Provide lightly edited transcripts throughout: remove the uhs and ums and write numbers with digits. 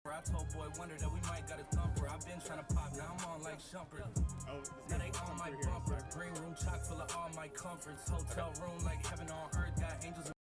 I told Boy Wonder that we might got a thumper. I've been trying to pop, now I'm on like Shumpert. Now they on my bumper. Green room chock full of all my comforts. Hotel room like heaven on earth. Got angels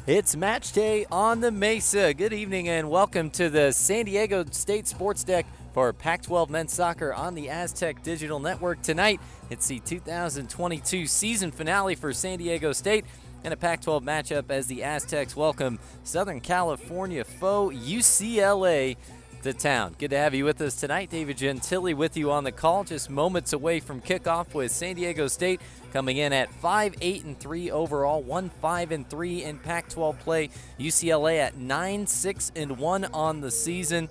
It's match day on the Mesa. Good evening and welcome to the San Diego State Sports Deck for Pac-12 men's soccer on the Aztec Digital Network. Tonight, it's the 2022 season finale for San Diego State and a Pac-12 matchup as the Aztecs welcome Southern California foe UCLA to town. Good to have you with us tonight. David Gentili with you on the call, just moments away from kickoff with San Diego State coming in at 5-8-3 overall, 1-5-3 in Pac-12 play. UCLA at 9-6-1 on the season,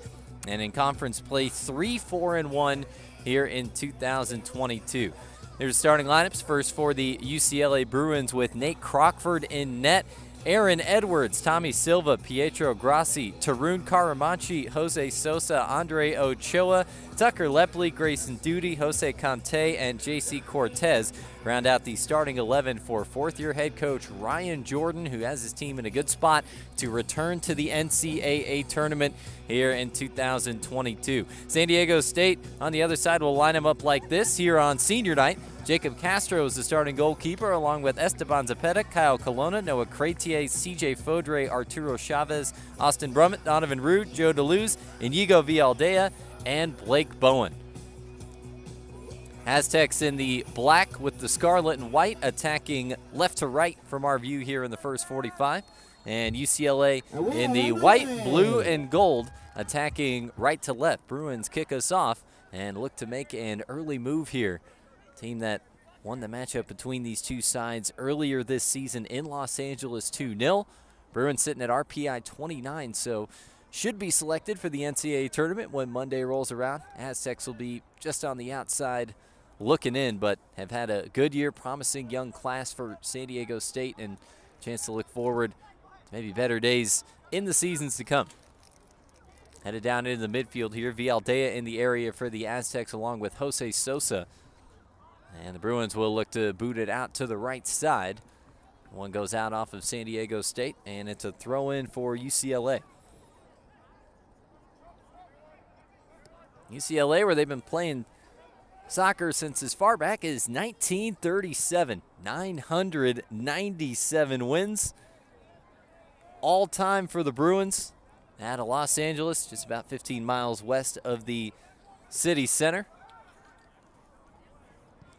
and in conference play 3-4-1 here in 2022. There's starting lineups first for the UCLA Bruins with Nate Crockford in net, Aaron Edwards, Tommy Silva, Pietro Grassi, Tarun Karamanchi, Jose Sosa, Andre Ochoa, Tucker Lepley, Grayson Duty, Jose Conte, and JC Cortez round out the starting 11 for fourth-year head coach Ryan Jordan, who has his team in a good spot to return to the NCAA tournament here in 2022. San Diego State on the other side will line them up like this here on senior night. Jacob Castro is the starting goalkeeper, along with Esteban Zapeta, Kyle Colonna, Noah Cretier, CJ Fodre, Arturo Chavez, Austin Brummett, Donovan Rude, Joe DeLuz, Inigo Vialdea, and Blake Bowen. Aztecs in the black with the scarlet and white, attacking left to right from our view here in the first 45. And UCLA in the white, blue, and gold, attacking right to left. Bruins kick us off and look to make an early move here. Team that won the matchup between these two sides earlier this season in Los Angeles 2-0. Bruins sitting at RPI 29, so should be selected for the NCAA tournament when Monday rolls around. Aztecs will be just on the outside looking in, but have had a good year, promising young class for San Diego State, and a chance to look forward to maybe better days in the seasons to come. Headed down into the midfield here, Vialdea in the area for the Aztecs along with Jose Sosa. And the Bruins will look to boot it out to the right side. One goes out off of San Diego State, and it's a throw-in for UCLA. UCLA, where they've been playing soccer since as far back as 1937. 997 wins. All time for the Bruins out of Los Angeles, just about 15 miles west of the city center.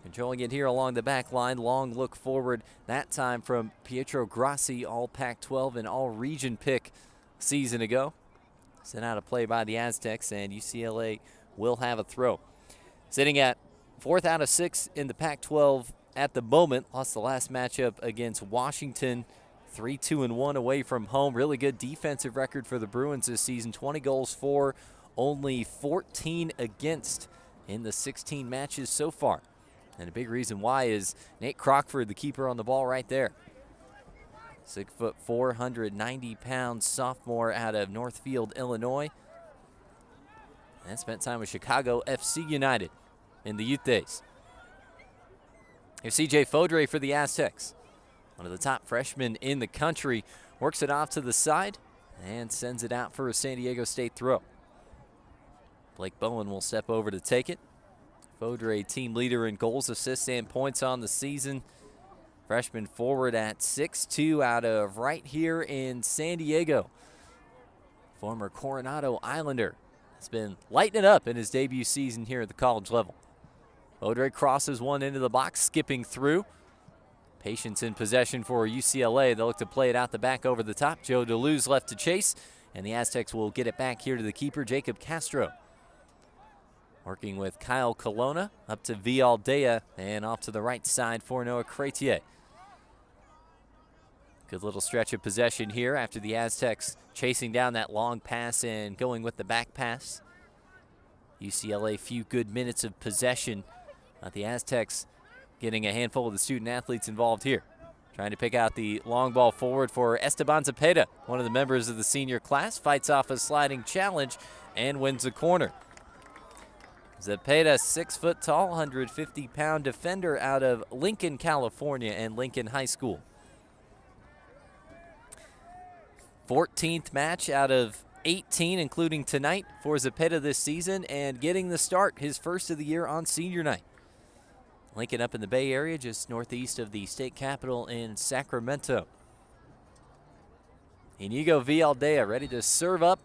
Controlling it here along the back line. Long look forward, that time from Pietro Grassi, all Pac-12 and all region pick season ago. Sent out a play by the Aztecs, and UCLA will have a throw. Sitting at 4th out of 6 in the Pac-12 at the moment. Lost the last matchup against Washington, 3-2-1 away from home. Really good defensive record for the Bruins this season. 20 goals for, only 14 against in the 16 matches so far. And a big reason why is Nate Crockford, the keeper on the ball right there. 6'4", 190-pound sophomore out of Northfield, Illinois. And spent time with Chicago FC United in the youth days. Here's CJ Fodre for the Aztecs. One of the top freshmen in the country. Works it off to the side and sends it out for a San Diego State throw. Blake Bowen will step over to take it. Fodre, team leader in goals, assists, and points on the season. Freshman forward at 6'2", out of right here in San Diego. Former Coronado Islander has been lighting it up in his debut season here at the college level. Fodre crosses one into the box, skipping through. Patience in possession for UCLA. They'll look to play it out the back over the top. Joe DeLuz left to chase, and the Aztecs will get it back here to the keeper, Jacob Castro. Working with Kyle Colonna, up to Vialdea, and off to the right side for Noah Cretier. Good little stretch of possession here after the Aztecs chasing down that long pass and going with the back pass. UCLA, few good minutes of possession. The Aztecs getting a handful of the student athletes involved here. Trying to pick out the long ball forward for Esteban Zapeta, one of the members of the senior class. Fights off a sliding challenge and wins the corner. Zapeta, 6 foot tall, 150-pound defender out of Lincoln, California, and Lincoln High School. 14th match out of 18, including tonight, for Zapeta this season, and getting the start, his first of the year on senior night. Lincoln up in the Bay Area, just northeast of the state capital in Sacramento. Inigo Vilaldea ready to serve up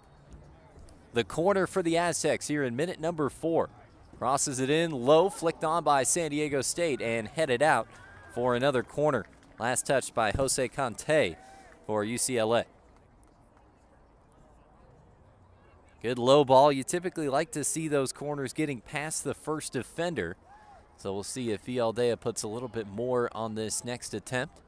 the corner for the Aztecs here in minute number 4. Crosses it in low, flicked on by San Diego State, and headed out for another corner. Last touch by Jose Conte for UCLA. Good low ball. You typically like to see those corners getting past the first defender. So we'll see if Vilaldea puts a little bit more on this next attempt.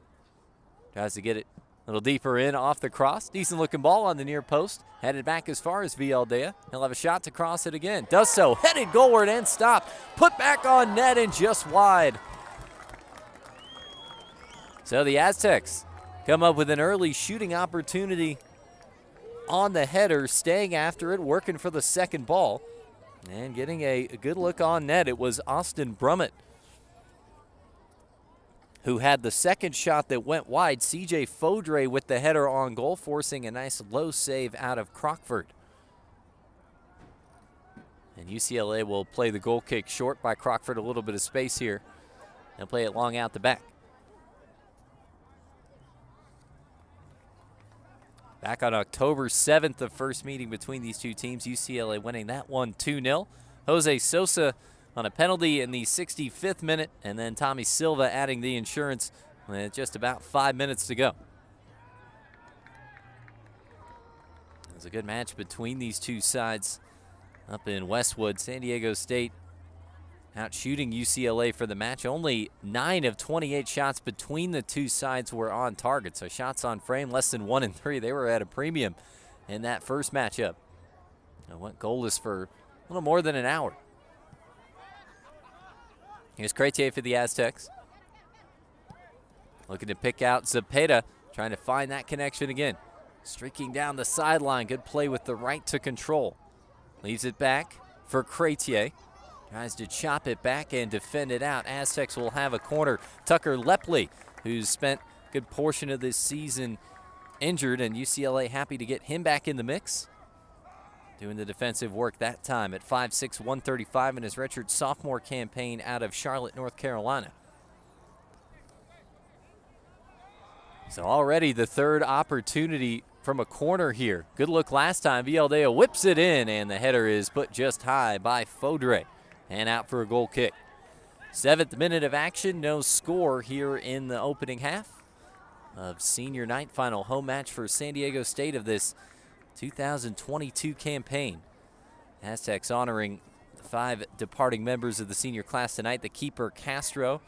Tries to get it a little deeper in off the cross. Decent looking ball on the near post. Headed back as far as Vilaldea. He'll have a shot to cross it again. Does so. Headed goalward and stopped. Put back on net and just wide. So the Aztecs come up with an early shooting opportunity on the header, staying after it, working for the second ball, and getting a good look on net. It was Austin Brummett who had the second shot that went wide. CJ Fodre with the header on goal, forcing a nice low save out of Crockford. And UCLA will play the goal kick short by Crockford. A little bit of space here, and play it long out the back. Back on October 7th, the first meeting between these two teams, UCLA winning that one 2-0. Jose Sosa on a penalty in the 65th minute, and then Tommy Silva adding the insurance with just about 5 minutes to go. It was a good match between these two sides up in Westwood. San Diego State out shooting UCLA for the match. Only 9 of 28 shots between the two sides were on target. So shots on frame, less than 1 in 3. They were at a premium in that first matchup. And went goalless for a little more than an hour. Here's Cretier for the Aztecs. Looking to pick out Zepeda, trying to find that connection again. Streaking down the sideline. Good play with the right to control. Leaves it back for Cretier. Tries to chop it back and defend it out. Aztecs will have a corner. Tucker Lepley, who's spent a good portion of this season injured, and UCLA happy to get him back in the mix. Doing the defensive work that time at 5'6", 135 in his redshirt sophomore campaign out of Charlotte, North Carolina. So already the third opportunity from a corner here. Good look last time. Vilaldea whips it in, and the header is put just high by Fodre. And out for a goal kick. 7th minute of action, no score here in the opening half of senior night. Final home match for San Diego State of this 2022 campaign. Aztecs honoring the 5 departing members of the senior class tonight. The keeper, Castro,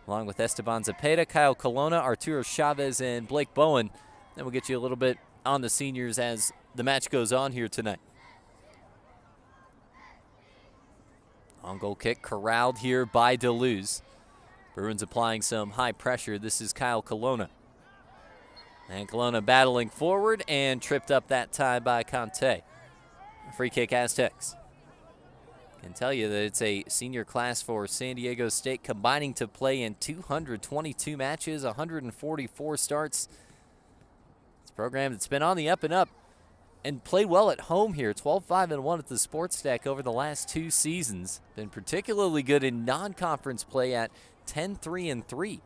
along with Esteban Zepeda, Kyle Colonna, Arturo Chavez, and Blake Bowen. Then we'll get you a little bit on the seniors as the match goes on here tonight. On goal kick, corralled here by DeLuz. Bruins applying some high pressure. This is Kyle Colonna. And Colonna battling forward and tripped up that time by Conte. Free kick Aztecs. Can tell you that it's a senior class for San Diego State, combining to play in 222 matches, 144 starts. It's a program that's been on the up and up and played well at home here. 12-5-1 at the Sports Stack over the last 2 seasons. Been particularly good in non-conference play at 10-3-3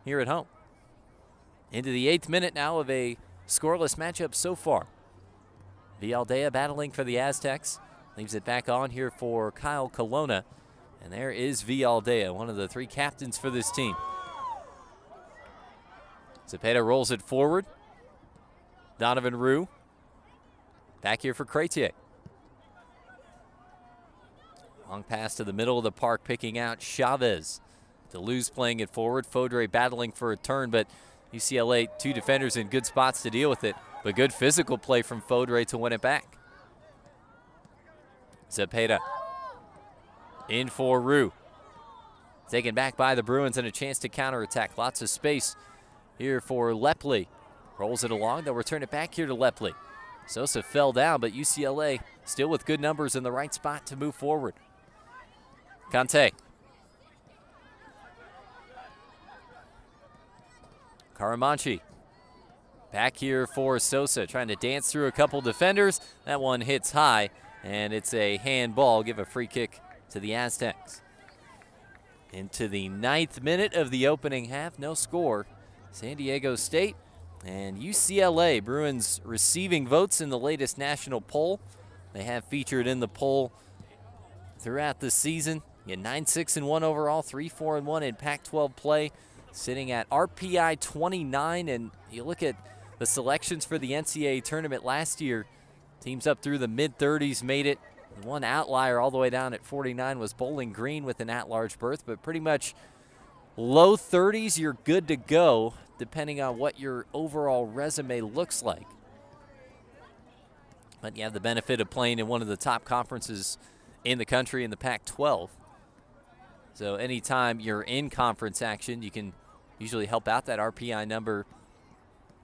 here at home. Into the 8th minute now of a scoreless matchup so far. Vilaldea battling for the Aztecs. Leaves it back on here for Kyle Colonna. And there is Vilaldea, one of the 3 captains for this team. Zepeda rolls it forward. Donovan Rue. Back here for Cretier. Long pass to the middle of the park, picking out Chavez. DeLuz playing it forward. Fodre battling for a turn, but UCLA, 2 defenders in good spots to deal with it. But good physical play from Fodre to win it back. Zepeda in for Rue. Taken back by the Bruins and a chance to counterattack. Lots of space here for Lepley. Rolls it along. They'll return it back here to Lepley. Sosa fell down, but UCLA still with good numbers in the right spot to move forward. Conte. Caramanchi. Back here for Sosa, trying to dance through a couple defenders. That one hits high, and it's a handball. Give a free kick to the Aztecs. Into the 9th minute of the opening half, no score. San Diego State And UCLA, Bruins receiving votes in the latest national poll. They have featured in the poll throughout the season. You get 9-6-1 overall, 3-4-1 in Pac-12 play, sitting at RPI 29. And you look at the selections for the NCAA tournament last year, teams up through the mid-30s made it. One outlier all the way down at 49 was Bowling Green with an at-large berth, but pretty much low 30s, you're good to go, depending on what your overall resume looks like. But you have the benefit of playing in one of the top conferences in the country in the Pac-12. So anytime you're in conference action, you can usually help out that RPI number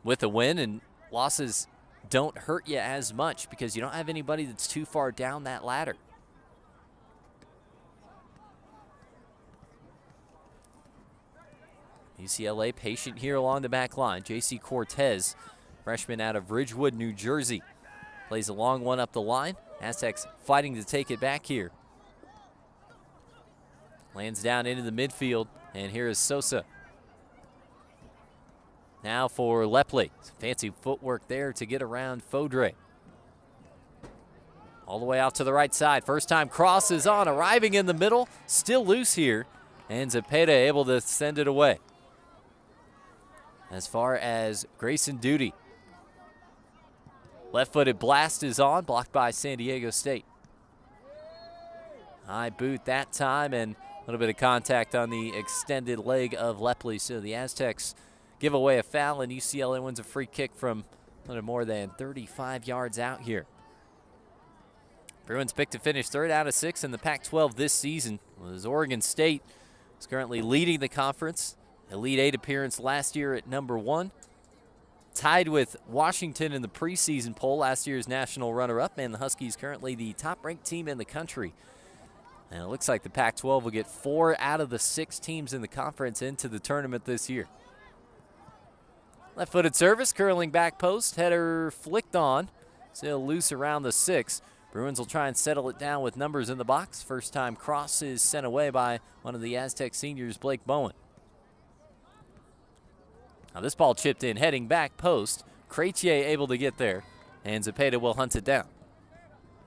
with a win, and losses don't hurt you as much because you don't have anybody that's too far down that ladder. UCLA patient here along the back line. J.C. Cortez, freshman out of Ridgewood, New Jersey, plays a long one up the line. Aztecs fighting to take it back here. Lands down into the midfield, and here is Sosa. Now for Lepley. Some fancy footwork there to get around Fodre. All the way out to the right side. First time cross is on, arriving in the middle. Still loose here, and Zepeda able to send it away. As far as Grayson Duty. Left-footed blast is on, blocked by San Diego State. High boot that time, and a little bit of contact on the extended leg of Lepley. So the Aztecs give away a foul, and UCLA wins a free kick from a little more than 35 yards out here. Bruins picked to finish 3rd out of 6 in the Pac-12 this season. Was Oregon State is currently leading the conference. Elite 8 appearance last year at number 1. Tied with Washington in the preseason poll, last year's national runner-up, and the Huskies currently the top-ranked team in the country. And it looks like the Pac-12 will get 4 out of the 6 teams in the conference into the tournament this year. Left-footed service, curling back post, header flicked on. Still loose around the 6. Bruins will try and settle it down with numbers in the box. First time cross is sent away by one of the Aztec seniors, Blake Bowen. Now this ball chipped in, heading back post. Cretier able to get there, and Zepeda will hunt it down.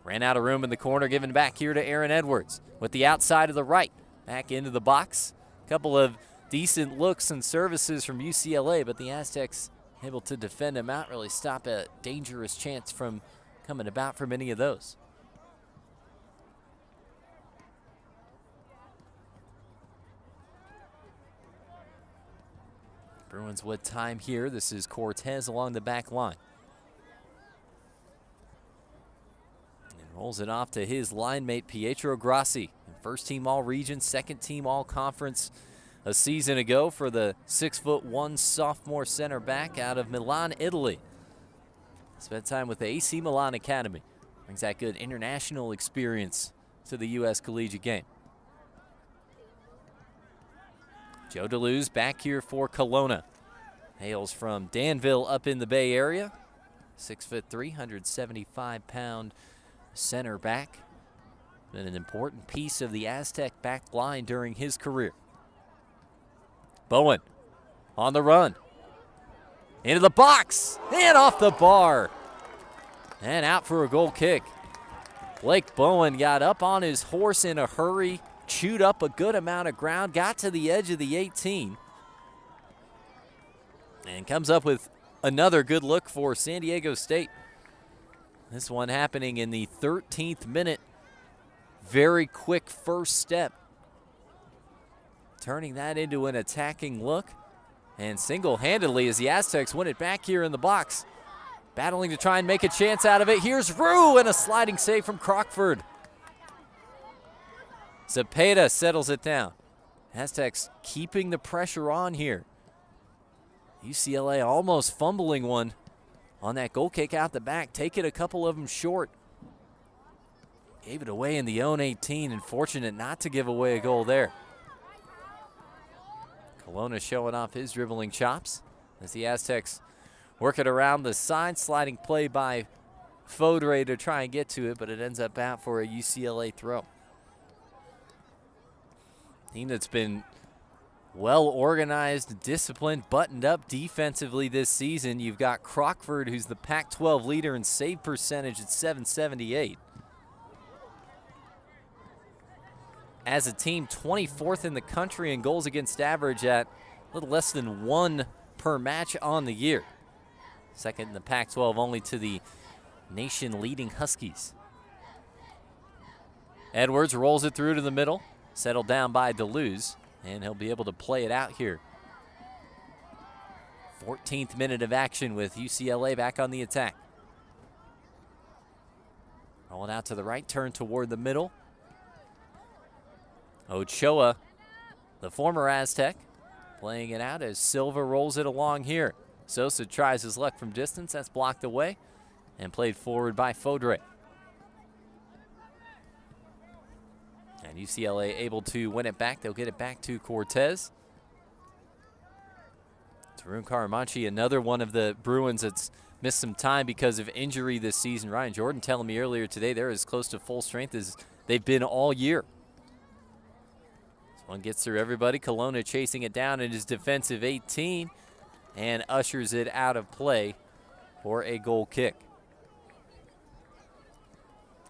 Ran out of room in the corner, given back here to Aaron Edwards with the outside of the right. Back into the box. A couple of decent looks and services from UCLA, but the Aztecs able to defend him out, really stop a dangerous chance from coming about from any of those. Bruins with time here. This is Cortez along the back line. And rolls it off to his line mate, Pietro Grassi. First team All-Region, second team All-Conference a season ago for the 6'1" sophomore center back out of Milan, Italy. Spent time with the AC Milan Academy. Brings that good international experience to the U.S. collegiate game. Joe DeLuz back here for Kelowna. Hails from Danville up in the Bay Area. 6'3", 175-pound center back. Been an important piece of the Aztec back line during his career. Bowen on the run. Into the box and off the bar. And out for a goal kick. Blake Bowen got up on his horse in a hurry, chewed up a good amount of ground, got to the edge of the 18, and comes up with another good look for San Diego State. This one happening in the 13th minute. Very quick first step. Turning that into an attacking look. And single-handedly as the Aztecs win it back here in the box. Battling to try and make a chance out of it. Here's Rue and a sliding save from Crockford. Zepeda settles it down. Aztecs keeping the pressure on here. UCLA almost fumbling one on that goal kick out the back, taking a couple of them short. Gave it away in the own 18, and fortunate not to give away a goal there. Kelowna showing off his dribbling chops as the Aztecs work it around the side. Sliding play by Fodre to try and get to it, but it ends up out for a UCLA throw. Team that's been well-organized, disciplined, buttoned up defensively this season. You've got Crockford, who's the Pac-12 leader in save percentage at .778. As a team, 24th in the country in goals against average at a little less than 1 per match on the year. Second in the Pac-12 only to the nation-leading Huskies. Edwards rolls it through to the middle, settled down by DeLuz, and he'll be able to play it out here. 14th minute of action with UCLA back on the attack. Rolling out to the right, turn toward the middle. Ochoa, the former Aztec, playing it out as Silva rolls it along here. Sosa tries his luck from distance. That's blocked away and played forward by Fodre. And UCLA able to win it back. They'll get it back to Cortez. Tarun Karamanchi, another one of the Bruins that's missed some time because of injury this season. Ryan Jordan telling me earlier today they're as close to full strength as they've been all year. This one gets through everybody. Kelowna chasing it down in his defensive 18 and ushers it out of play for a goal kick.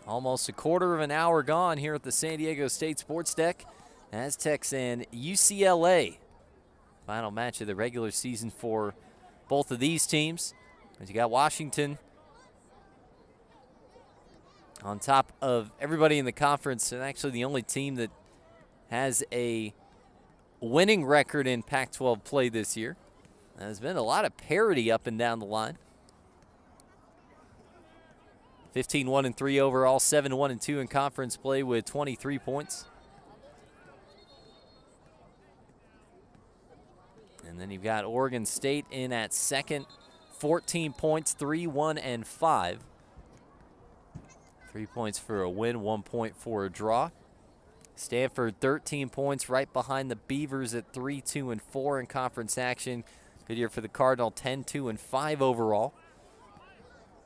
Almost a quarter of an hour gone here at the San Diego State Sports Deck. Aztecs and UCLA. Final match of the regular season for both of these teams. As you got Washington on top of everybody in the conference, and actually the only team that has a winning record in Pac-12 play this year. There's been a lot of parity up and down the line. 15-1-3 overall, 7-1-2 in conference play with 23 points. And then you've got Oregon State in at second, 14 points, 3-1-5. 3 points for a win, 1 point for a draw. Stanford 13 points right behind the Beavers at 3-2-4 in conference action. Good year for the Cardinal, 10-2-5 overall.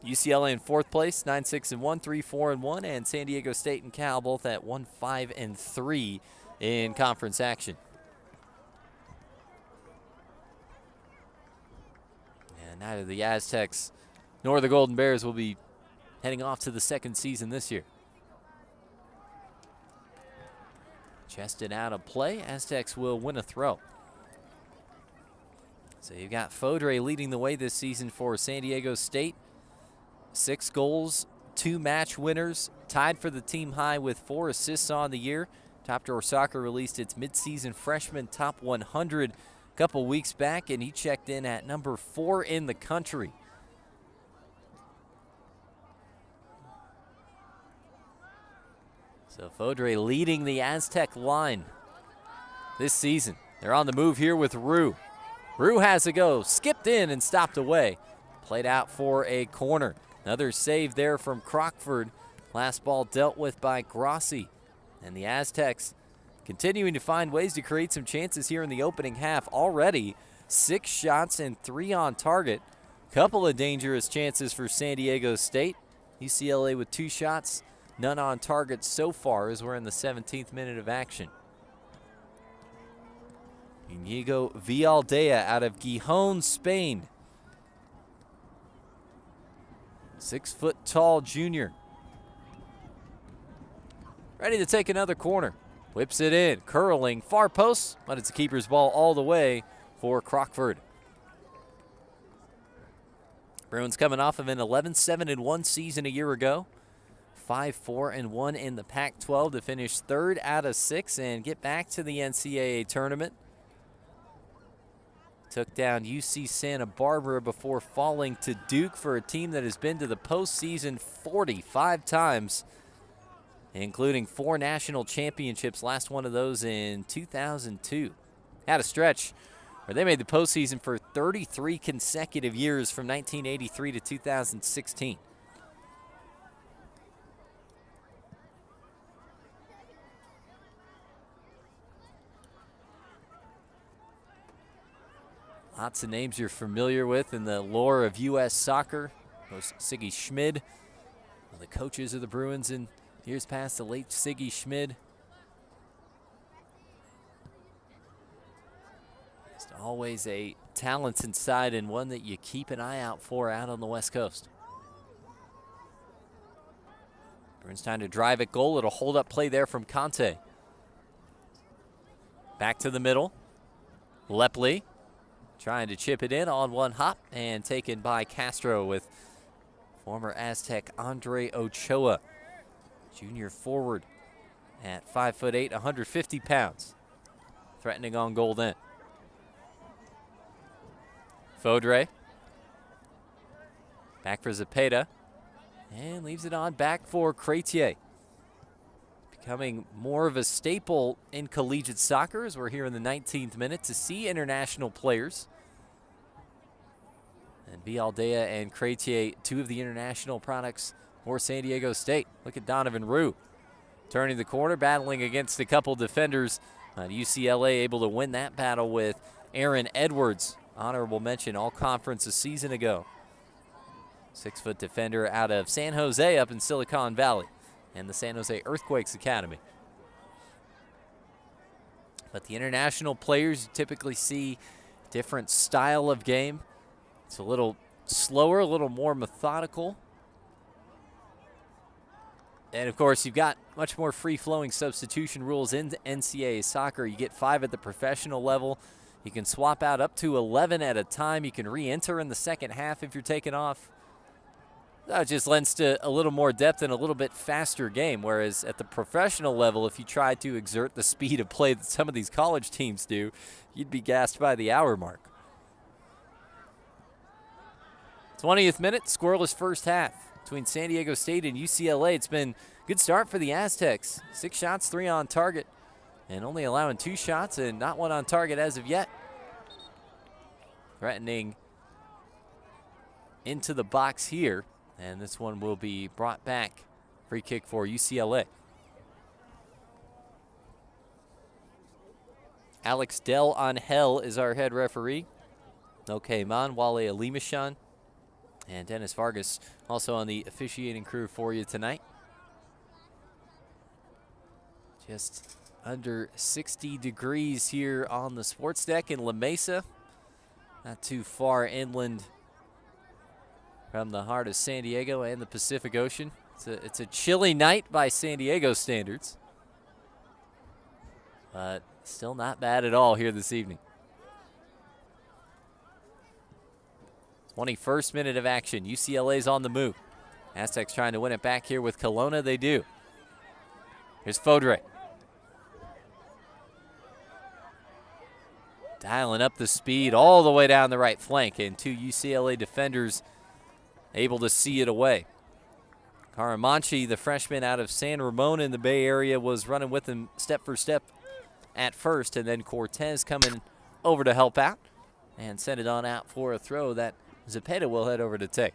UCLA in fourth place, 9-6-1, 3-4-1, and San Diego State and Cal both at 1-5-3 in conference action. And neither the Aztecs nor the Golden Bears will be heading off to the second season this year. Chested out of play. Aztecs will win a throw. So you've got Fodre leading the way this season for San Diego State. 6 goals, 2 match winners, tied for the team high with 4 assists on the year. Top Drawer Soccer released its midseason freshman top 100 a couple weeks back, and he checked in at number 4 in the country. So Fodre leading the Aztec line this season. They're on the move here with Rue. Rue has a go, skipped in and stopped away. Played out for a corner. Another save there from Crockford. Last ball dealt with by Grossi. And the Aztecs continuing to find ways to create some chances here in the opening half. Already 6 shots and 3 on target. Couple of dangerous chances for San Diego State. UCLA with 2 shots, none on target so far as we're in the 17th minute of action. Inigo Vialdea out of Gijón, Spain. 6-foot-tall junior. Ready to take another corner. Whips it in, curling, far post, but it's a keeper's ball all the way for Crockford. Bruins coming off of an 11-7-1 season a year ago. 5-4-1 in the Pac-12 to finish 3rd out of 6 and get back to the NCAA tournament. Took down UC Santa Barbara before falling to Duke for a team that has been to the postseason 45 times, including 4 national championships, last one of those in 2002. Had a stretch where they made the postseason for 33 consecutive years from 1983 to 2016. Lots of names you're familiar with in the lore of U.S. soccer. Most Siggy Schmid, one of the coaches of the Bruins in years past, the late Siggy Schmid. always a talented side and one that you keep an eye out for out on the West Coast. Bruins trying to drive at goal. It'll hold up play there from Conte. Back to the middle. Lepley trying to chip it in on one hop and taken by Castro with former Aztec Andre Ochoa, junior forward at 5'8", 150 pounds. Threatening on goal then. Fodre. Back for Zepeda. And leaves it on back for Cretier. Becoming more of a staple in collegiate soccer as we're here in the 19th minute to see international players. And Vialdea and Cretier, two of the international products for San Diego State. Look at Donovan Rue turning the corner, battling against a couple defenders. UCLA able to win that battle with Aaron Edwards. Honorable mention, all conference a season ago. 6-foot defender out of San Jose up in Silicon Valley and the San Jose Earthquakes Academy. But the international players, you typically see different style of game. It's a little slower, a little more methodical. And of course, you've got much more free-flowing substitution rules in NCAA soccer. You get 5 at the professional level. You can swap out up to 11 at a time. You can re-enter in the second half if you're taken off. That just lends to a little more depth and a little bit faster game, whereas at the professional level, if you try to exert the speed of play that some of these college teams do, you'd be gassed by the hour mark. 20th minute, scoreless first half between San Diego State and UCLA. It's been a good start for the Aztecs. 6 shots, 3 on target, and only allowing 2 shots and not 1 on target as of yet. Threatening into the box here. And this one will be brought back. Free kick for UCLA. Alex Del Angel is our head referee. Okay, Man, Wale Alimashan, and Dennis Vargas also on the officiating crew for you tonight. Just under 60 degrees here on the sports deck in La Mesa. Not too far from the heart of San Diego and the Pacific Ocean. It's a chilly night by San Diego standards, but still not bad at all here this evening. 21st minute of action. UCLA's on the move. Aztecs trying to win it back here with Kelowna. They do. Here's Fodre. Dialing up the speed all the way down the right flank, and 2 UCLA defenders able to see it away. Caramanchi, the freshman out of San Ramon in the Bay Area, was running with him step for step at first, and then Cortez coming over to help out and send it on out for a throw that Zepeda will head over to take.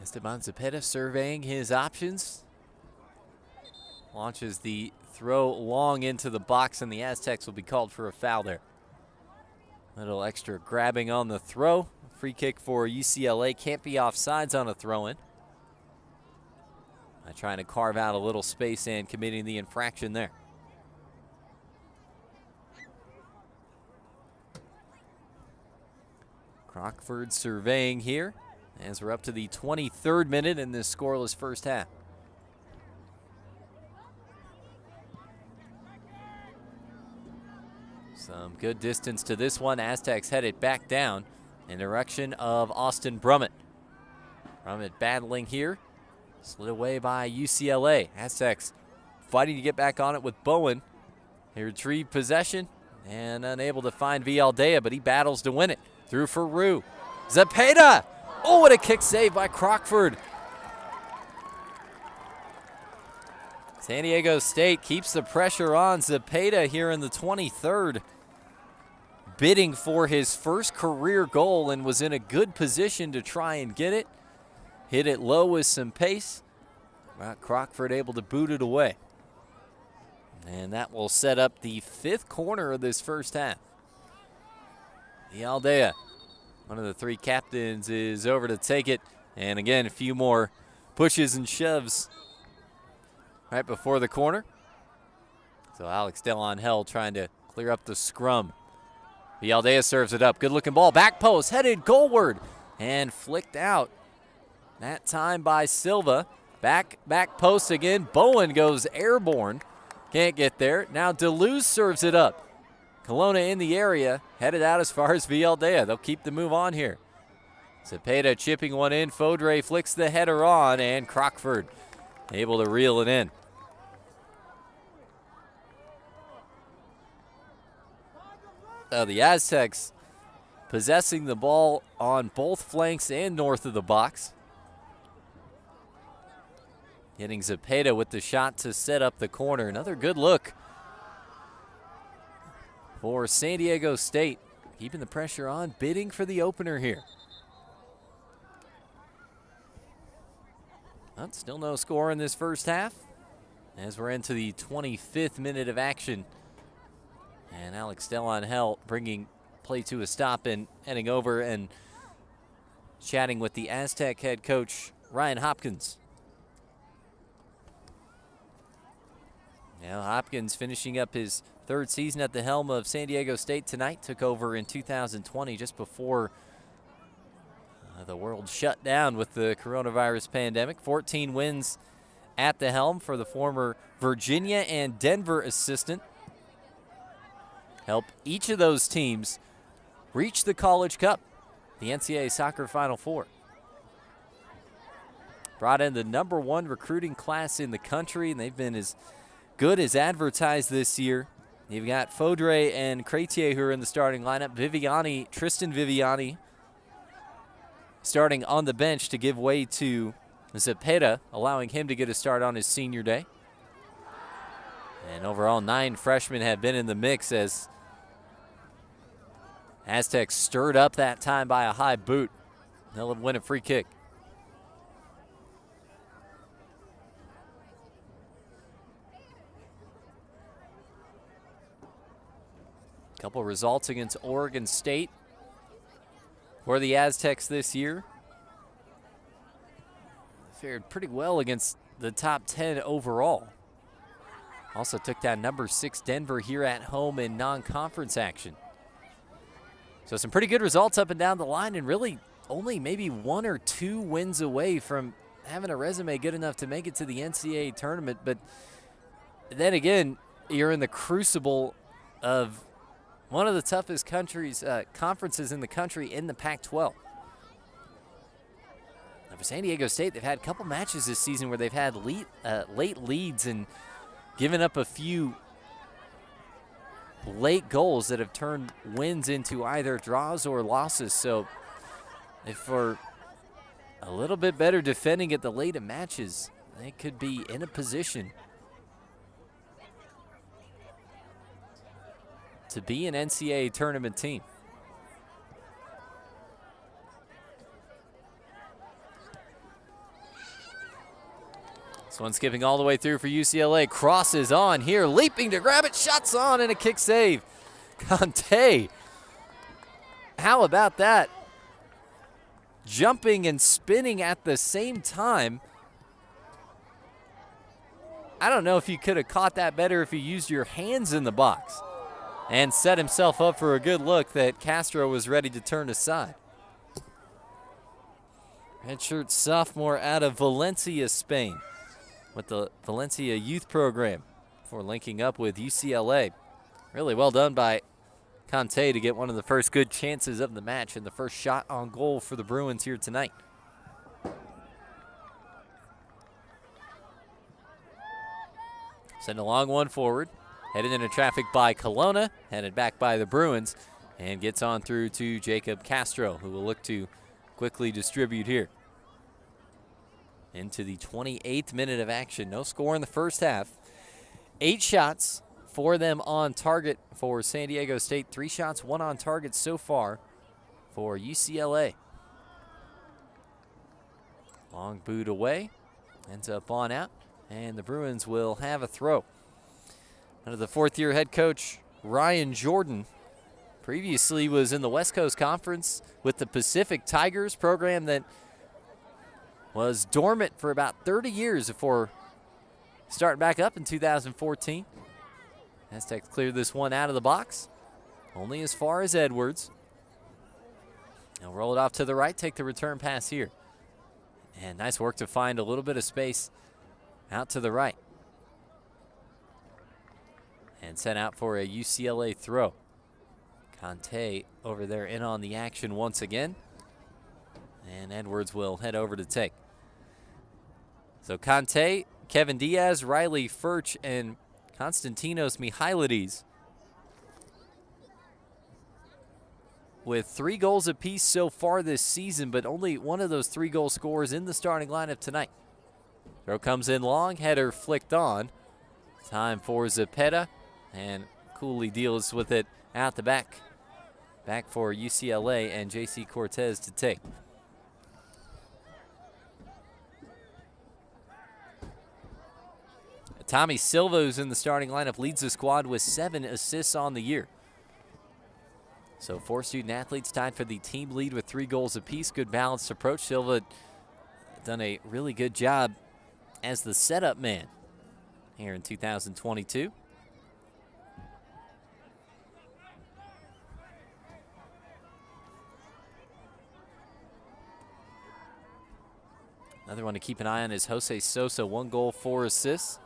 Esteban Zepeda surveying his options. Launches the throw long into the box, and the Aztecs will be called for a foul there. Little extra grabbing on the throw. Free kick for UCLA. Can't be offsides on a throw-in. Trying to carve out a little space and committing the infraction there. Crockford surveying here as we're up to the 23rd minute in this scoreless first half. Some good distance to this one. Aztecs headed back down in direction of Austin Brummett. Brummett battling here. Slid away by UCLA. Aztecs fighting to get back on it with Bowen. He retrieved possession and unable to find Vialdea, but he battles to win it. Through for Rue. Zepeda! Oh, what a kick save by Crockford. San Diego State keeps the pressure on Zepeda here in the 23rd. Bidding for his first career goal and was in a good position to try and get it. Hit it low with some pace. Crockford able to boot it away. And that will set up the 5th corner of this first half. Vialdea, one of the three captains, is over to take it. And again, a few more pushes and shoves right before the corner. So Alex Delonhel trying to clear up the scrum. Vialdea serves it up. Good looking ball. Back post, headed goalward, and flicked out. That time by Silva. Back post again. Bowen goes airborne. Can't get there. Now Deleuze serves it up. Kelowna in the area, headed out as far as Vialdea. They'll keep the move on here. Cepeda chipping one in. Fodre flicks the header on, and Crockford able to reel it in. The Aztecs possessing the ball on both flanks and north of the box. Getting Cepeda with the shot to set up the corner. Another good look for San Diego State. Keeping the pressure on, bidding for the opener here. But still no score in this first half as we're into the 25th minute of action. And Alex Delonhel bringing play to a stop and heading over and chatting with the Aztec head coach, Ryan Hopkins. Now Hopkins finishing up his third season at the helm of San Diego State tonight. Took over in 2020, just before the world shut down with the coronavirus pandemic. 14 wins at the helm for the former Virginia and Denver assistant. Help each of those teams reach the College Cup, the NCAA Soccer Final Four. Brought in the #1 recruiting class in the country, and they've been as good as advertised this year. You've got Fodre and Cretier who are in the starting lineup. Tristan Viviani starting on the bench to give way to Cepeda, allowing him to get a start on his senior day. And overall, 9 freshmen have been in the mix as Aztecs stirred up that time by a high boot. They'll win a free kick. Couple results against Oregon State for the Aztecs this year. Fared pretty well against the top 10 overall. Also took down #6 Denver here at home in non-conference action. So some pretty good results up and down the line, and really only maybe 1 or 2 wins away from having a resume good enough to make it to the NCAA tournament. But then again, you're in the crucible of one of the toughest conferences in the country in the Pac-12. Now for San Diego State, they've had a couple matches this season where they've had late leads and given up a few late goals that have turned wins into either draws or losses. So if we're a little bit better defending at the late in matches, they could be in a position to be an NCAA tournament team. This one skipping all the way through for UCLA. Crosses on here, leaping to grab it, shots on, and a kick save. Conte, how about that? Jumping and spinning at the same time. I don't know if you could have caught that better if you used your hands in the box and set himself up for a good look that Castro was ready to turn aside. Redshirt sophomore out of Valencia, Spain, with the Valencia youth program before linking up with UCLA. Really well done by Conte to get one of the first good chances of the match and the first shot on goal for the Bruins here tonight. Send a long one forward. Headed into traffic by Kelowna, headed back by the Bruins, and gets on through to Jacob Castro, who will look to quickly distribute here. Into the 28th minute of action. No score in the first half. 8 shots for them on target for San Diego State. 3 shots, 1 on target so far for UCLA. Long boot away. Ends up on out. And the Bruins will have a throw. Under the 4th-year head coach, Ryan Jordan, Previously was in the West Coast Conference with the Pacific Tigers, program that was dormant for about 30 years before starting back up in 2014. Aztecs cleared this one out of the box, only as far as Edwards. They'll roll it off to the right, take the return pass here. And nice work to find a little bit of space out to the right. And sent out for a UCLA throw. Conte over there in on the action once again. And Edwards will head over to take. So Conte, Kevin Diaz, Riley Furch, and Konstantinos Mihailides with 3 goals apiece so far this season, but only one of those 3 goal scorers in the starting lineup tonight. Throw comes in long, header flicked on. Time for Zepeda, and Cooley deals with it out the back. Back for UCLA and J.C. Cortez to take. Tommy Silva, who's in the starting lineup, leads the squad with 7 assists on the year. So 4 student athletes tied for the team lead with 3 goals apiece. Good balanced approach. Silva done a really good job as the setup man here in 2022. Another one to keep an eye on is Jose Sosa, 1 goal, 4 assists.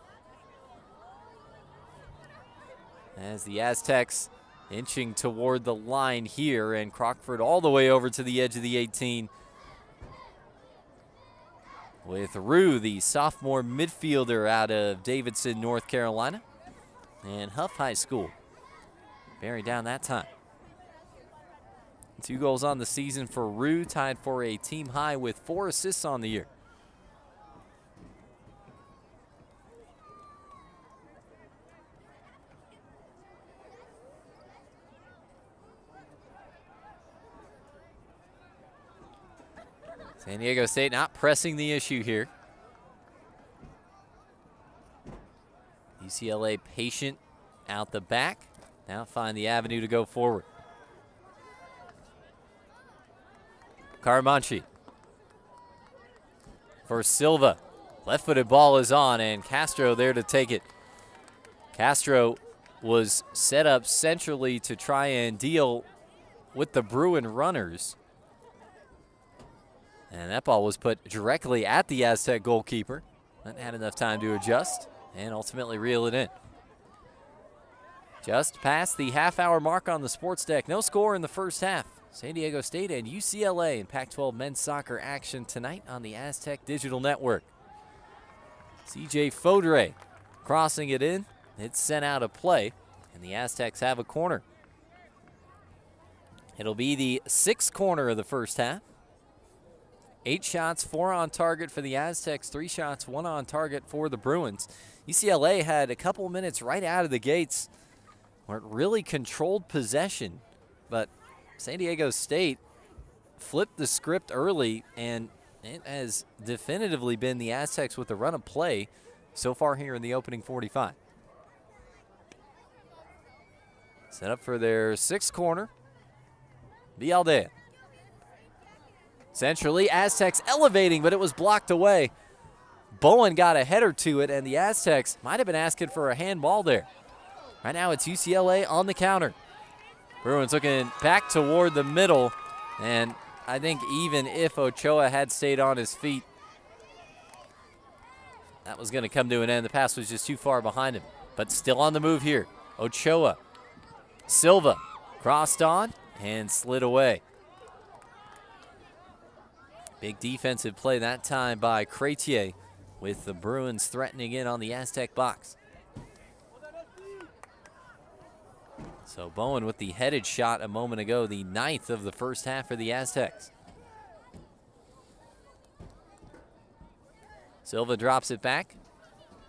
As the Aztecs inching toward the line here, and Crockford all the way over to the edge of the 18. With Rue, the sophomore midfielder out of Davidson, North Carolina. And Huff High School bearing down that time. 2 goals on the season for Rue, tied for a team high with 4 assists on the year. San Diego State not pressing the issue here. UCLA patient out the back. Now find the avenue to go forward. Caramanchi for Silva. Left-footed ball is on, and Castro there to take it. Castro was set up centrally to try and deal with the Bruin runners. And that ball was put directly at the Aztec goalkeeper. That had enough time to adjust and ultimately reel it in. Just past the half-hour mark on the sports deck. No score in the first half. San Diego State and UCLA in Pac-12 men's soccer action tonight on the Aztec Digital Network. CJ Fodre crossing it in. It's sent out of play, and the Aztecs have a corner. It'll be the 6th corner of the first half. 8 shots, 4 on target for the Aztecs, 3 shots, 1 on target for the Bruins. UCLA had a couple minutes right out of the gates where it really controlled possession, but San Diego State flipped the script early, and it has definitively been the Aztecs with the run of play so far here in the opening 45. Set up for their 6th corner. Vialdea. Centrally, Aztecs elevating, but it was blocked away. Bowen got a header to it, and the Aztecs might have been asking for a handball there. Right now it's UCLA on the counter. Bruins looking back toward the middle, and I think even if Ochoa had stayed on his feet, that was going to come to an end. The pass was just too far behind him, but still on the move here. Ochoa. Silva crossed on and slid away. Big defensive play that time by Cretier, with the Bruins threatening in on the Aztec box. So Bowen with the headed shot a moment ago, the 9th of the first half for the Aztecs. Silva drops it back.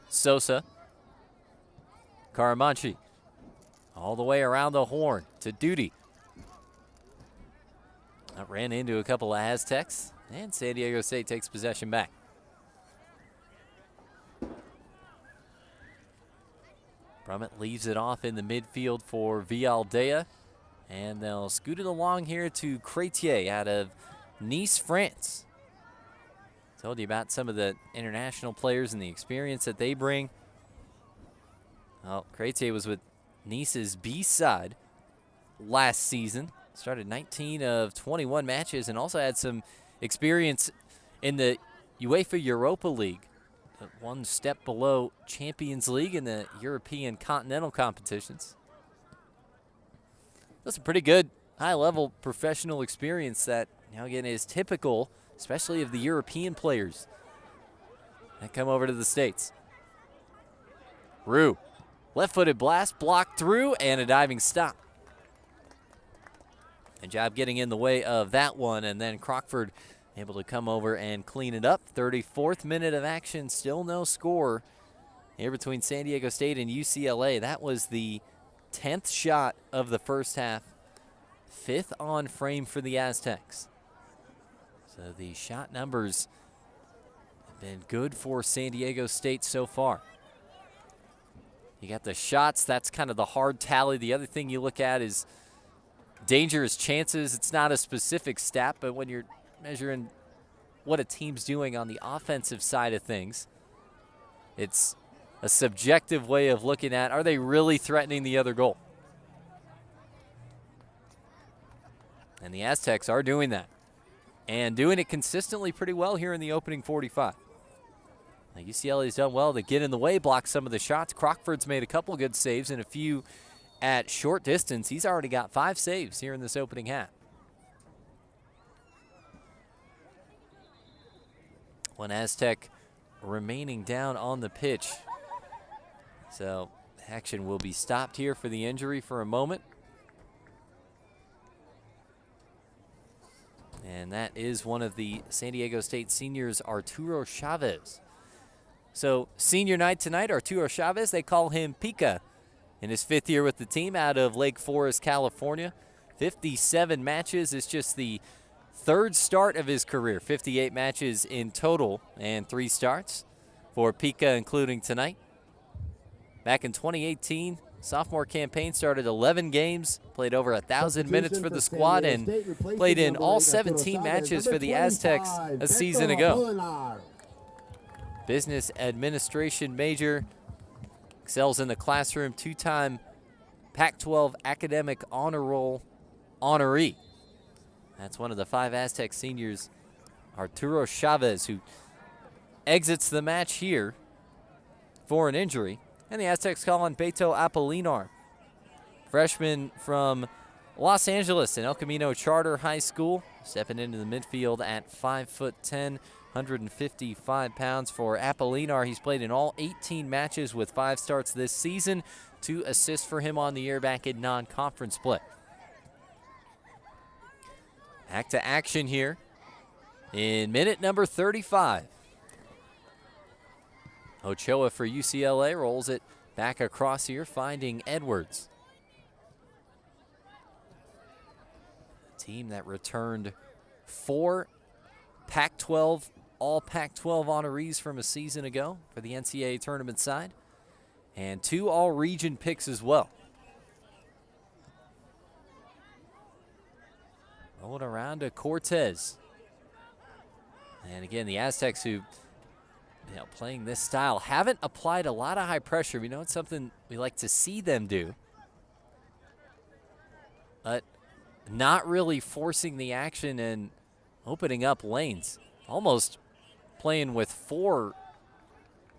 Sosa. Caramanchi. All the way around the horn to Duty. That ran into a couple of Aztecs, and San Diego State takes possession back. Brummett leaves it off in the midfield for Vialdea, And they'll scoot it along here to Crétier out of Nice, France. Told you about some of the international players and the experience that they bring. Well, Crétier was with Nice's B side last season. Started 19 of 21 matches and also had some experience in the UEFA Europa League. One step below Champions League in the European continental competitions. That's a pretty good high-level professional experience that, again, is typical, especially of the European players that come over to the States. Rue, left-footed blast, blocked through, and a diving stop. Good job getting in the way of that one, and then Crockford able to come over and clean it up. 34th minute of action, still no score here between San Diego State and UCLA. That was the 10th shot of the first half, 5th on frame for the Aztecs. So the shot numbers have been good for San Diego State so far. You got the shots, that's kind of the hard tally. The other thing you look at is dangerous chances. It's not a specific stat, but when you're measuring what a team's doing on the offensive side of things, it's a subjective way of looking at, are they really threatening the other goal? And the Aztecs are doing that, and doing it consistently pretty well here in the opening 45. Now, UCLA's done well to get in the way, block some of the shots. Crockford's made a couple good saves and a few at short distance. He's already got 5 saves here in this opening half. One Aztec remaining down on the pitch. So action will be stopped here for the injury for a moment. And that is one of the San Diego State seniors, Arturo Chavez. So senior night tonight, Arturo Chavez, they call him Pika. In his 5th year with the team out of Lake Forest, California. 57 matches. It's just the 3rd start of his career. 58 matches in total and 3 starts for Pika, including tonight. Back in 2018, sophomore campaign, started 11 games, played over 1,000 minutes for the squad, and played in all 17 matches for the Aztecs a season ago. Business administration major, excels in the classroom, 2-time Pac-12 academic honor roll honoree. That's one of the 5 Aztec seniors, Arturo Chavez, who exits the match here for an injury. And the Aztecs call on Beto Apolinar, freshman from Los Angeles and El Camino Charter High School, stepping into the midfield at 5'10", 155 pounds for Apolinar. He's played in all 18 matches with 5 starts this season. 2 assists for him on the year back in non-conference play. Back to action here in minute number 35. Ochoa for UCLA rolls it back across here, finding Edwards. A team that returned 4 Pac-12, all Pac-12 honorees from a season ago for the NCAA tournament side, and 2 all-region picks as well. Rolling around to Cortez. And again, the Aztecs, who playing this style, haven't applied a lot of high pressure. We know it's something we like to see them do, but not really forcing the action and opening up lanes. Almost playing with 4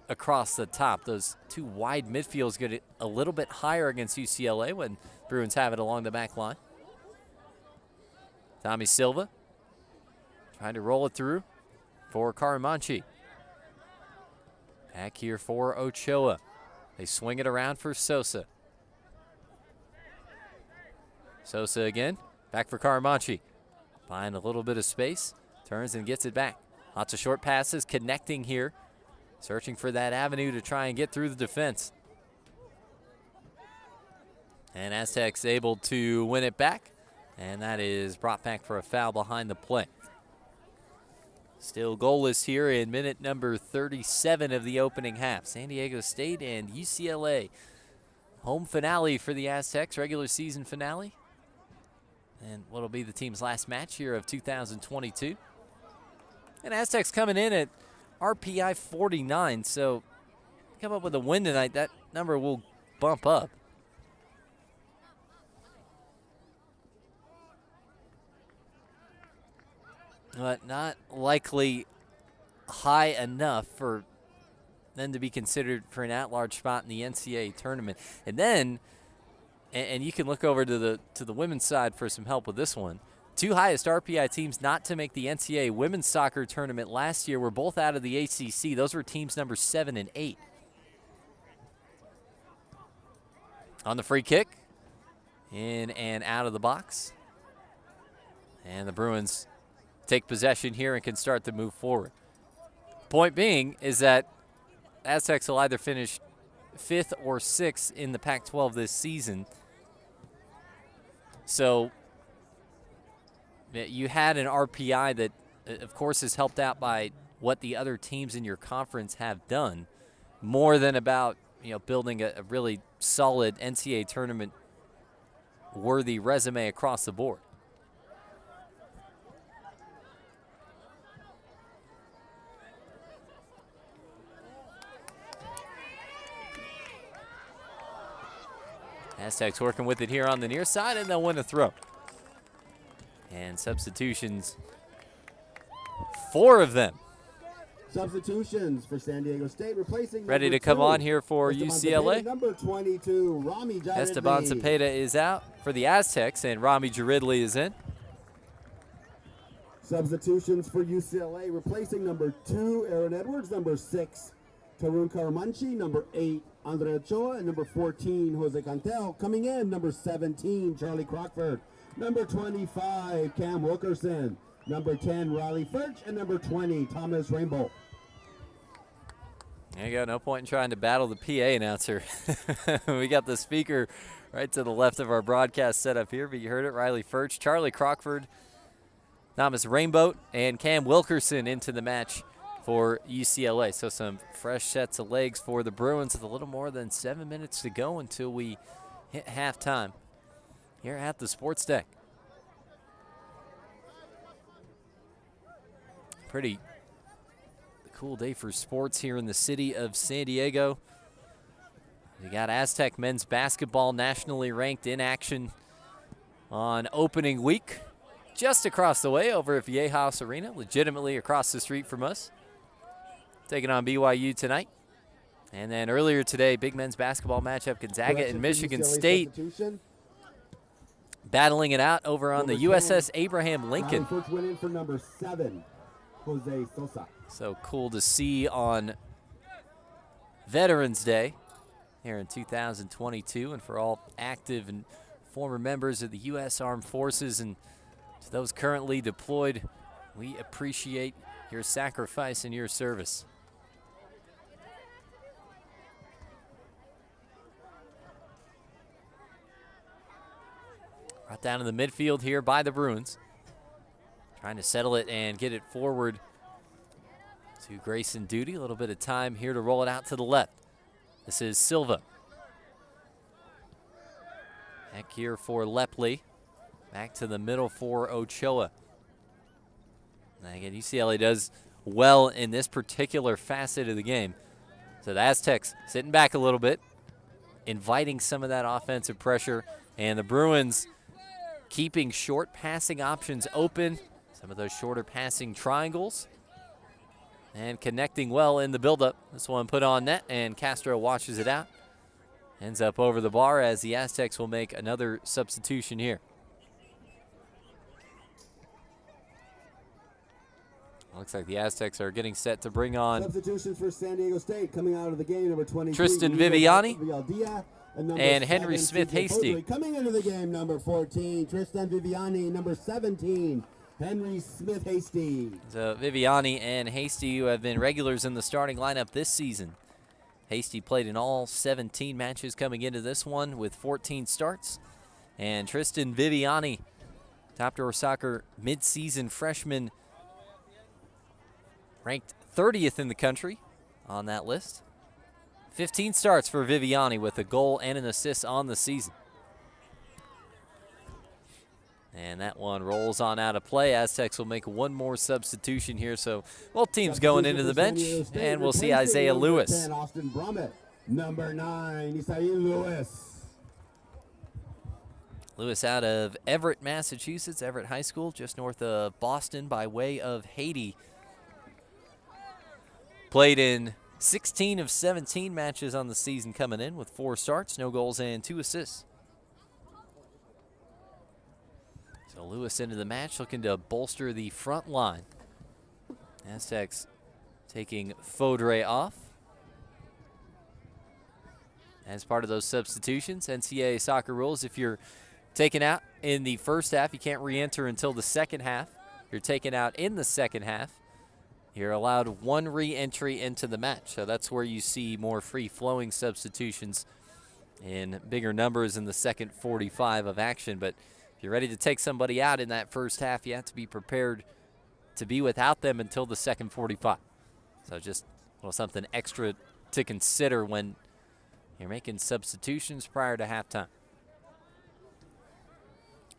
across the top. Those 2 wide midfields get a little bit higher against UCLA when Bruins have it along the back line. Tommy Silva trying to roll it through for Caramanchi. Back here for Ochoa. They swing it around for Sosa. Sosa again. Back for Caramanchi. Find a little bit of space. Turns and gets it back. Lots of short passes connecting here. Searching for that avenue to try and get through the defense. And Aztecs able to win it back. And that is brought back for a foul behind the play. Still goalless here in minute number 37 of the opening half. San Diego State and UCLA. Home finale for the Aztecs, regular season finale. and what'll be the team's last match here of 2022. And Aztecs coming in at RPI 49, so come up with a win tonight, that number will bump up. But not likely high enough for them to be considered for an at-large spot in the NCAA tournament. And then, and you can look over to the women's side for some help with this one. Two highest RPI teams not to make the NCAA women's soccer tournament last year were both out of the ACC. Those were teams number 7 and 8. On the free kick, in and out of the box. And the Bruins take possession here and can start to move forward. Point being is that Aztecs will either finish 5th or 6th in the Pac-12 this season. So you had an RPI that, of course, is helped out by what the other teams in your conference have done, more than about building a really solid NCAA tournament worthy resume across the board. Aztecs working with it here on the near side, and they'll win a throw. And substitutions, 4 of them. Substitutions for San Diego State, replacing ready to come on here for UCLA. Number 22, Rami Jaridli. Esteban Cepeda is out for the Aztecs, and Rami Jaridli is in. Substitutions for UCLA, replacing number 2, Aaron Edwards, number 6, Tarun Karamanchi, number 8, Andre Ochoa, and number 14, Jose Cantel. Coming in, number 17, Charlie Crockford, number 25, Cam Wilkerson, number 10, Riley Furch, and number 20, Thomas Rainbow. There you go. No point in trying to battle the PA announcer. We got the speaker right to the left of our broadcast setup here, but you heard it. Riley Furch, Charlie Crockford, Thomas Rainbow, and Cam Wilkerson into the match for UCLA. So some fresh sets of legs for the Bruins with a little more than 7 minutes to go until we hit halftime here at the Sports Deck. Pretty cool day for sports here in the city of San Diego. We got Aztec men's basketball nationally ranked in action on opening week just across the way over at Viejas Arena, legitimately across the street from us. Taking on BYU tonight. And then earlier today, big men's basketball matchup, Gonzaga and Michigan State battling it out over on the USS Abraham Lincoln. First went in for number 7, Jose Sosa. So cool to see on Veterans Day here in 2022, and for all active and former members of the U.S. Armed Forces and to those currently deployed, we appreciate your sacrifice and your service. Right down in the midfield here by the Bruins. Trying to settle it and get it forward to Grayson Duty. A little bit of time here to roll it out to the left. This is Silva. Back here for Lepley. Back to the middle for Ochoa. And again, UCLA does well in this particular facet of the game. So the Aztecs sitting back a little bit, inviting some of that offensive pressure, and the Bruins keeping short passing options open, some of those shorter passing triangles, and connecting well in the buildup. This one put on net, and Castro washes it out. Ends up over the bar as the Aztecs will make another substitution here. Looks like the Aztecs are getting set to bring on substitutions for San Diego State. Coming out of the game, number 23, Tristan Viviani and Henry 7, Smith Hasty. Coming into the game, number 14, Tristan Viviani. Number 17, Henry Smith Hasty. So Viviani and Hasty, who have been regulars in the starting lineup this season. Hasty played in all 17 matches coming into this one with 14 starts. And Tristan Viviani, Top Drawer Soccer midseason freshman, ranked 30th in the country on that list. 15 starts for Viviani with a goal and an assist on the season. And that one rolls on out of play. Aztecs will make one more substitution here. So both teams going into the bench, and we'll see Isaiah Lewis. 10, Austin Brummett. Number 9, Isaiah Lewis. Lewis out of Everett, Massachusetts, Everett High School, just north of Boston by way of Haiti. Played in 16 of 17 matches on the season coming in with 4 starts, no goals, and 2 assists. So Lewis into the match, looking to bolster the front line. Aztecs taking Faudre off. As part of those substitutions, NCAA soccer rules, if you're taken out in the first half, you can't re-enter until the second half. If you're taken out in the second half, you're allowed 1 re-entry into the match. So that's where you see more free-flowing substitutions in bigger numbers in the second 45 of action. But if you're ready to take somebody out in that first half, you have to be prepared to be without them until the second 45. So just something extra to consider when you're making substitutions prior to halftime.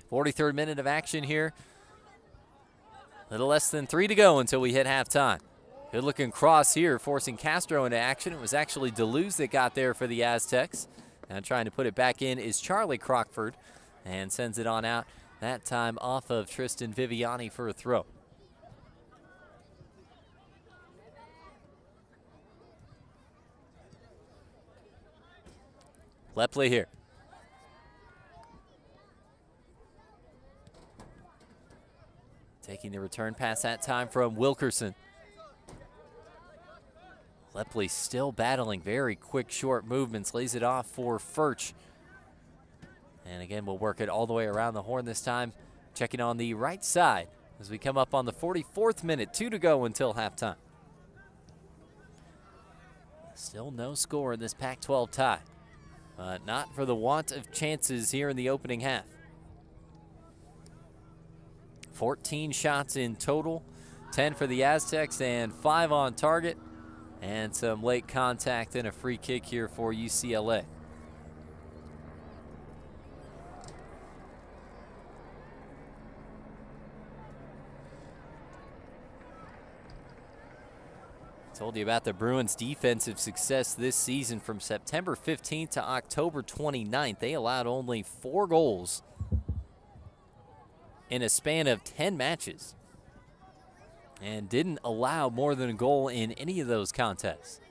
43rd minute of action here. A little less than 3 to go until we hit halftime. Good looking cross here, forcing Castro into action. It was actually Deleuze that got there for the Aztecs. Now trying to put it back in is Charlie Crockford, and sends it on out, that time off of Tristan Viviani for a throw. Lepley here. Taking the return pass that time from Wilkerson. Lepley still battling very quick, short movements. Lays it off for Furch. And again, we'll work it all the way around the horn this time. Checking on the right side as we come up on the 44th minute. 2 to go until halftime. Still no score in this Pac-12 tie. Not for the want of chances here in the opening half. 14 shots in total, 10 for the Aztecs and 5 on target, and some late contact and a free kick here for UCLA. Told you about the Bruins' defensive success this season from September 15th to October 29th. They allowed only 4 goals in a span of 10 matches and didn't allow more than a goal in any of those contests.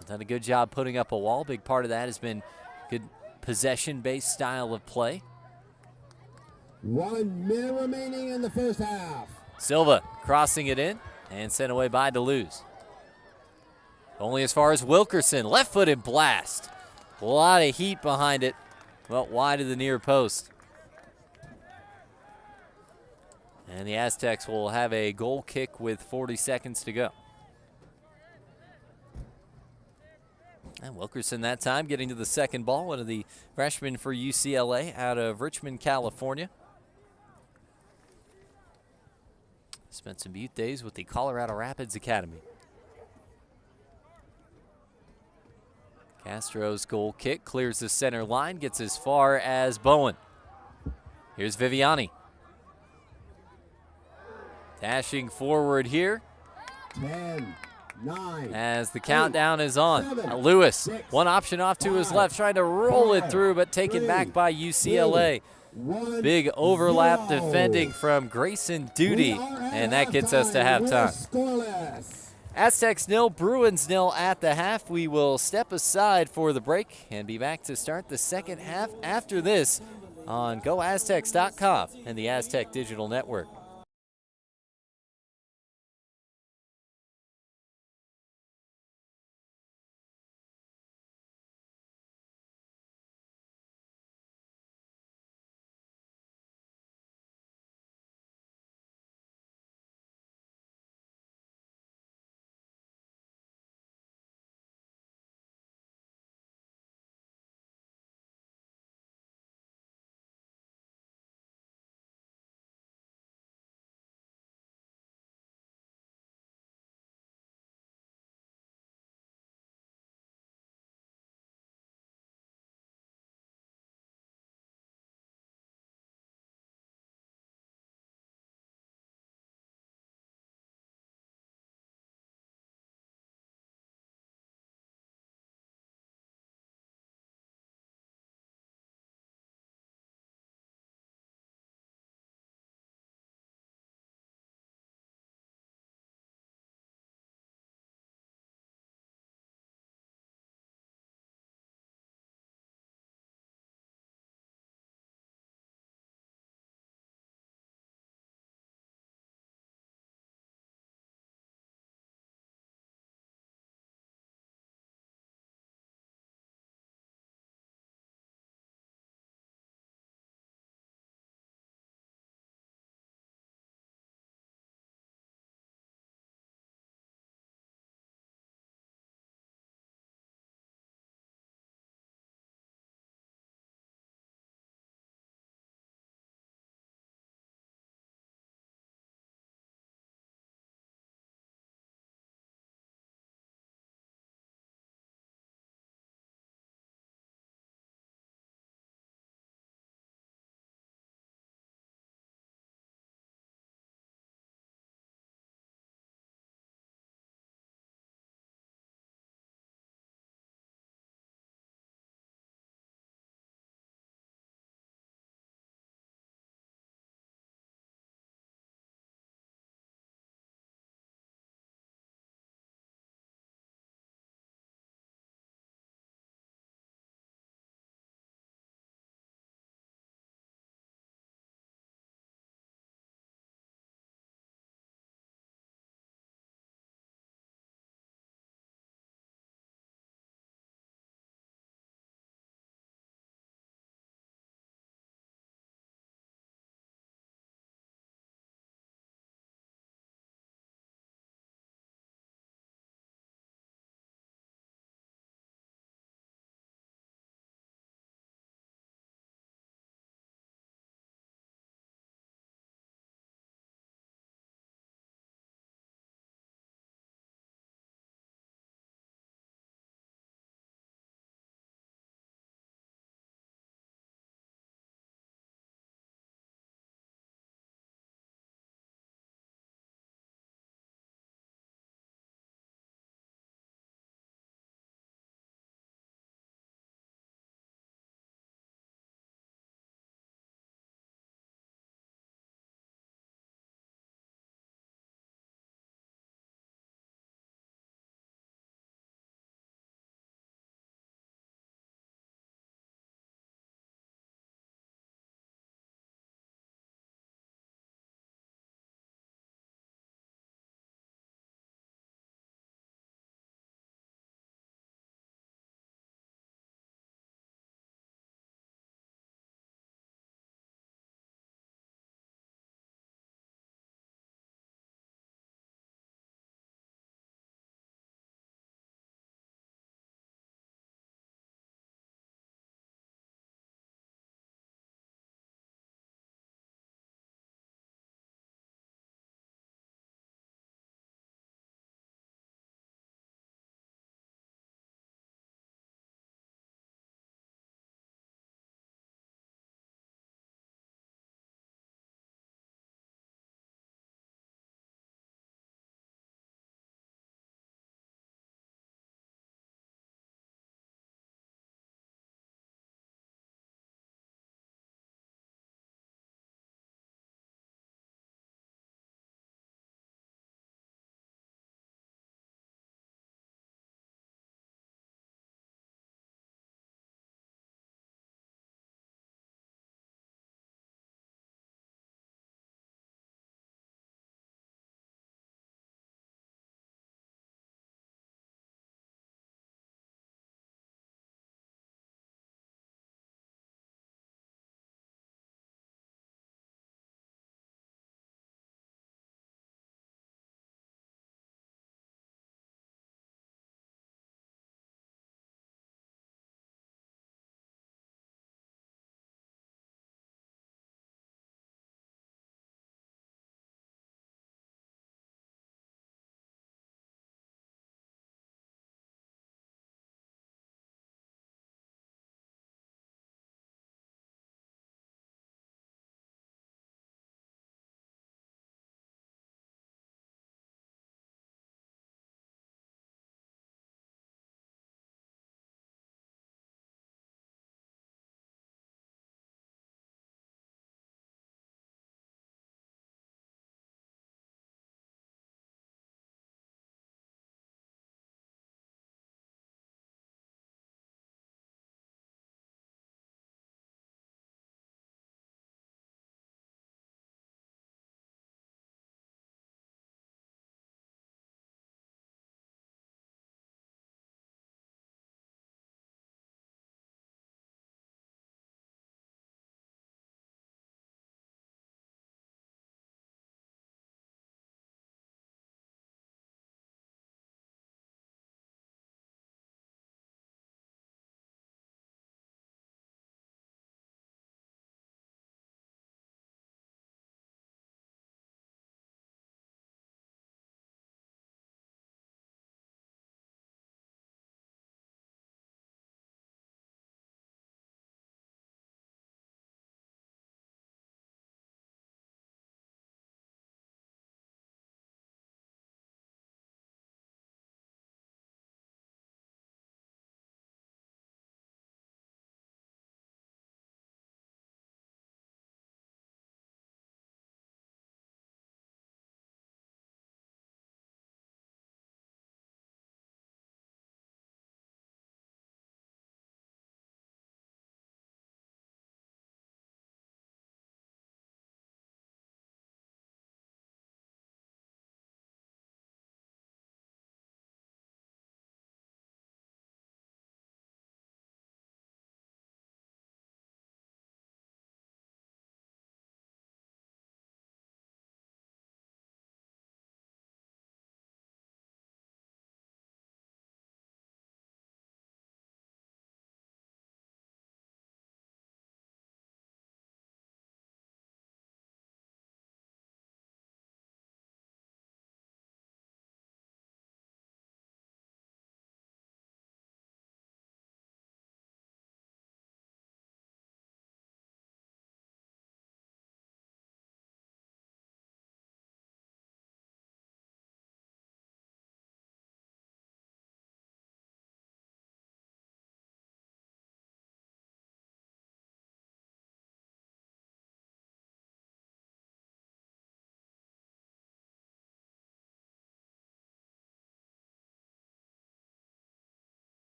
They've done a good job putting up a wall. Big part of that has been good possession-based style of play. 1 minute remaining in the first half. Silva crossing it in and sent away by Deleuze. Only as far as Wilkerson, left-footed blast. A lot of heat behind it, but wide of the near post. And the Aztecs will have a goal kick with 40 seconds to go. And Wilkerson that time getting to the second ball, one of the freshmen for UCLA out of Richmond, California. Spent some youth days with the Colorado Rapids Academy. Castro's goal kick clears the center line, gets as far as Bowen. Here's Viviani. Dashing forward here. 10, 9. As the countdown is on. 7, Lewis, 6, one option off to his 5, left, trying to roll it 4, through, but taken 3, back by UCLA. 1, Big overlap 0. defending from Grayson Duty, We are at and that gets us to halftime. halftime. We're scoreless. Aztecs 0, Bruins 0 at the half. We will step aside for the break and be back to start the second half after this on GoAztecs.com and the Aztec Digital Network.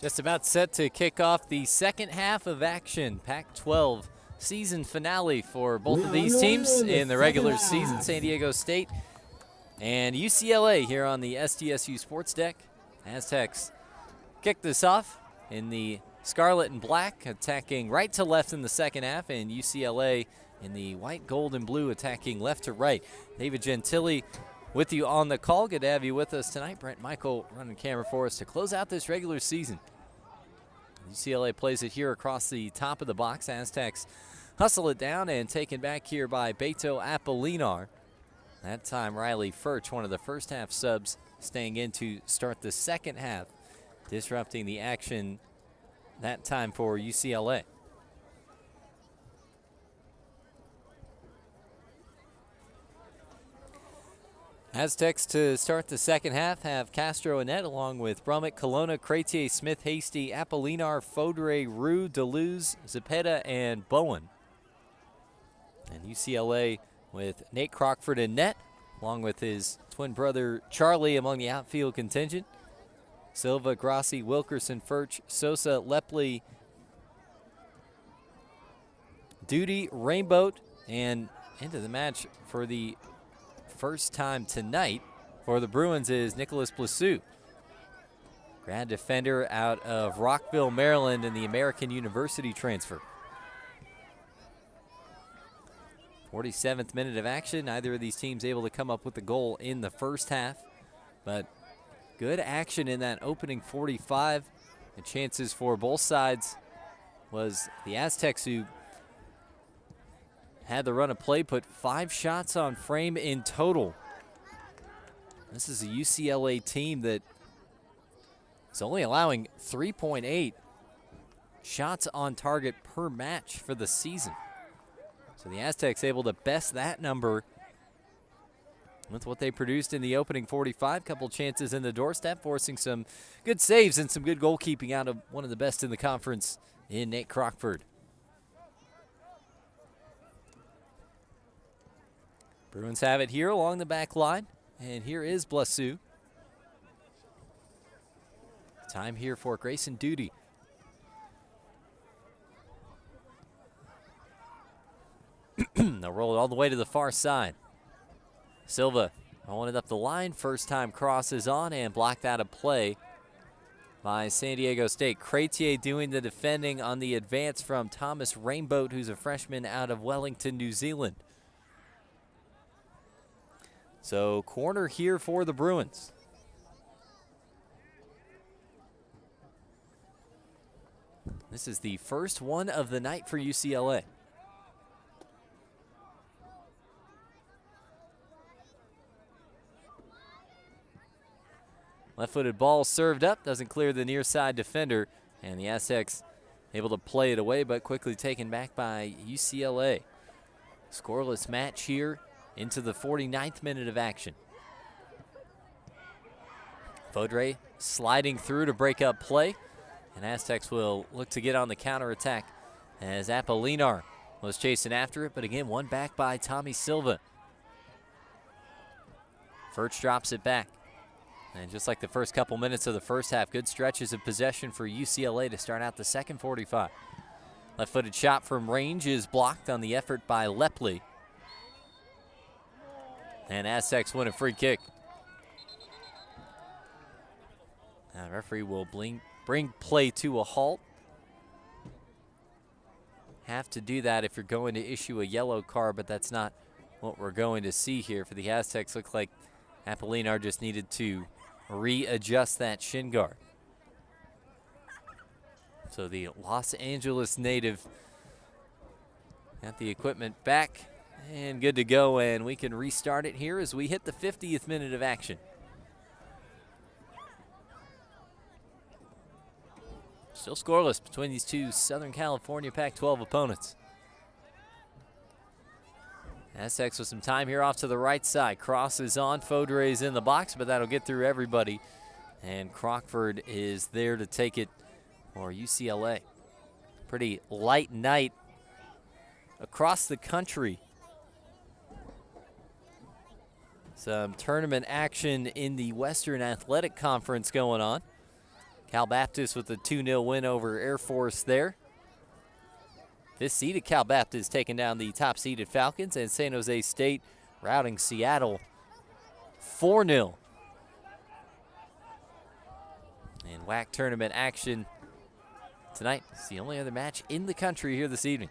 Just about set to kick off the second half of action. Pac-12 season finale for both of these teams in the regular season. San Diego State and UCLA here on the SDSU Sports Deck. Aztecs kick this off in the scarlet and black, attacking right to left in the second half, and UCLA in the white, gold, and blue attacking left to right. David Gentili with you on the call. Good to have you with us tonight. Brent Michael running camera for us to close out this regular season. UCLA plays it here across the top of the box. Aztecs hustle it down and taken back here by Beto Apolinar. That time Riley Furch, one of the first half subs, staying in to start the second half, disrupting the action that time for UCLA. Aztecs to start the second half have Castro Annette along with Brummett, Colonna, Cretier, Smith, Hasty, Apolinar, Fodre, Rue, Deleuze, Zepeda, and Bowen. And UCLA with Nate Crockford in net, along with his twin brother Charlie among the outfield contingent. Silva, Grassi, Wilkerson, Furch, Sosa, Lepley, Duty, Rainbow, and into the match for the first time tonight for the Bruins is Nicholas Blessu. Grad defender out of Rockville, Maryland, in the American University transfer. 47th minute of action. Neither of these teams able to come up with a goal in the first half, but good action in that opening 45. The chances for both sides was the Aztecs, who had the run of play, put 5 shots on frame in total. This is a UCLA team that is only allowing 3.8 shots on target per match for the season. So the Aztecs able to best that number with what they produced in the opening 45. Couple chances in the doorstep, forcing some good saves and some good goalkeeping out of one of the best in the conference in Nate Crockford. Bruins have it here along the back line, and here is Blessu. Time here for Grayson Duty. They'll roll it all the way to the far side. Silva rolling it up the line. First time crosses on and blocked out of play by San Diego State. Cretier doing the defending on the advance from Thomas Rainbow, who's a freshman out of Wellington, New Zealand. So corner here for the Bruins. This is the first one of the night for UCLA. Left-footed ball served up, doesn't clear the near side defender, and the Aztecs able to play it away, but quickly taken back by UCLA. Scoreless match here into the 49th minute of action. Fodre sliding through to break up play, and Aztecs will look to get on the counterattack as Apolinar was chasing after it, but again, one back by Tommy Silva. Furch drops it back. And just like the first couple minutes of the first half, good stretches of possession for UCLA to start out the second 45. Left-footed shot from range is blocked on the effort by Lepley. And Aztecs win a free kick. Now the referee will bring play to a halt. Have to do that if you're going to issue a yellow card, but that's not what we're going to see here for the Aztecs. Look like Apolinar just needed to readjust that shin guard. So the Los Angeles native got the equipment back and good to go, and we can restart it here as we hit the 50th minute of action. Still scoreless between these two Southern California Pac-12 opponents. Aztecs with some time here off to the right side. Crosses on, Fodre's in the box, but that'll get through everybody. And Crockford is there to take it for UCLA. Pretty light night across the country. Some tournament action in the Western Athletic Conference going on. Cal Baptist with a 2-0 win over Air Force there. Fifth seeded Cal Baptist taking down the top seeded Falcons, and San Jose State routing Seattle 4-0. And WAC tournament action tonight. It's the only other match in the country here this evening.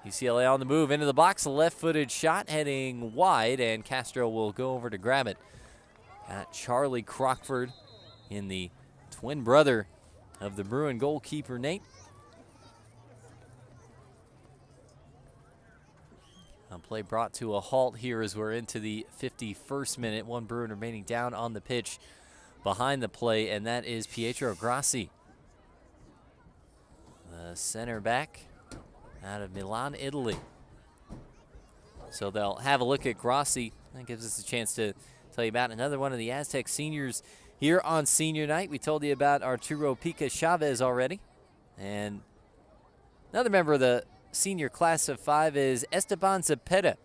UCLA on the move into the box, a left-footed shot heading wide, and Castro will go over to grab it. Got Charlie Crockford in the twin brother of the Bruin goalkeeper, Nate. Play brought to a halt here as we're into the 51st minute. One Bruin remaining down on the pitch behind the play, and that is Pietro Grassi, the center back out of Milan, Italy. So they'll have a look at Grassi. That gives us a chance to tell you about another one of the Aztec seniors here on senior night. We told you about Arturo Pica Chavez already. And another member of the senior class of 5 is Esteban Zepeda.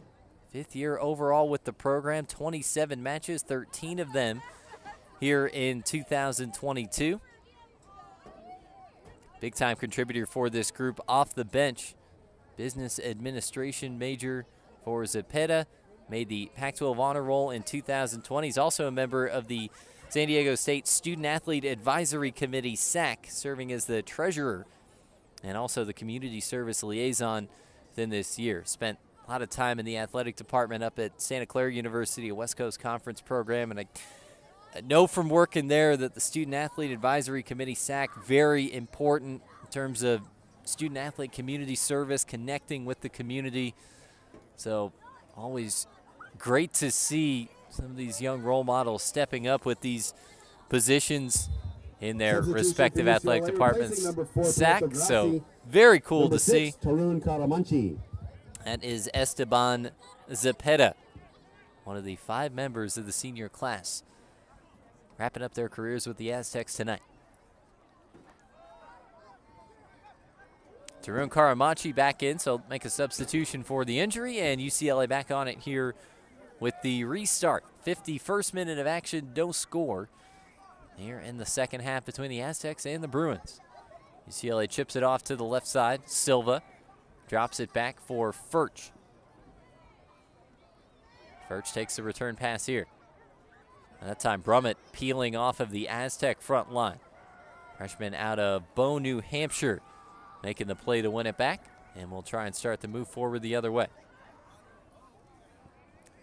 5th year overall with the program, 27 matches, 13 of them here in 2022. Big time contributor for this group off the bench. Business administration major for Zepeda. Made the Pac-12 honor roll in 2020. He's also a member of the San Diego State Student Athlete Advisory Committee, SAC, serving as the treasurer and also the community service liaison within this year. Spent a lot of time in the athletic department up at Santa Clara University, a West Coast Conference program, and I know from working there that the Student Athlete Advisory Committee, SAC, very important in terms of student athlete community service, connecting with the community. So always great to see some of these young role models stepping up with these positions in their respective athletic departments. SAC, so very cool to see. That is Esteban Zepeda, one of the 5 members of the senior class, wrapping up their careers with the Aztecs tonight. Tarun Karamachi back in, so make a substitution for the injury, and UCLA back on it here with the restart. 51st minute of action, no score here in the second half between the Aztecs and the Bruins. UCLA chips it off to the left side. Silva drops it back for Furch. Furch takes the return pass here. And that time Brummett peeling off of the Aztec front line. Freshman out of Bow, New Hampshire, making the play to win it back, and we'll try and start the move forward the other way.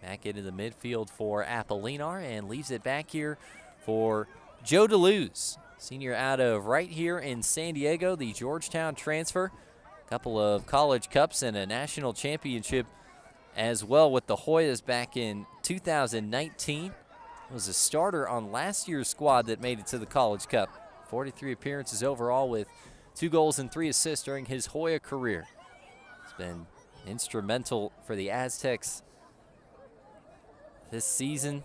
Back into the midfield for Apolinar, and leaves it back here for Joe DeLuz, senior out of right here in San Diego, the Georgetown transfer. A couple of college cups and a national championship as well with the Hoyas back in 2019. Was a starter on last year's squad that made it to the College Cup. 43 appearances overall with 2 goals and 3 assists during his Hoya career. He's been instrumental for the Aztecs this season.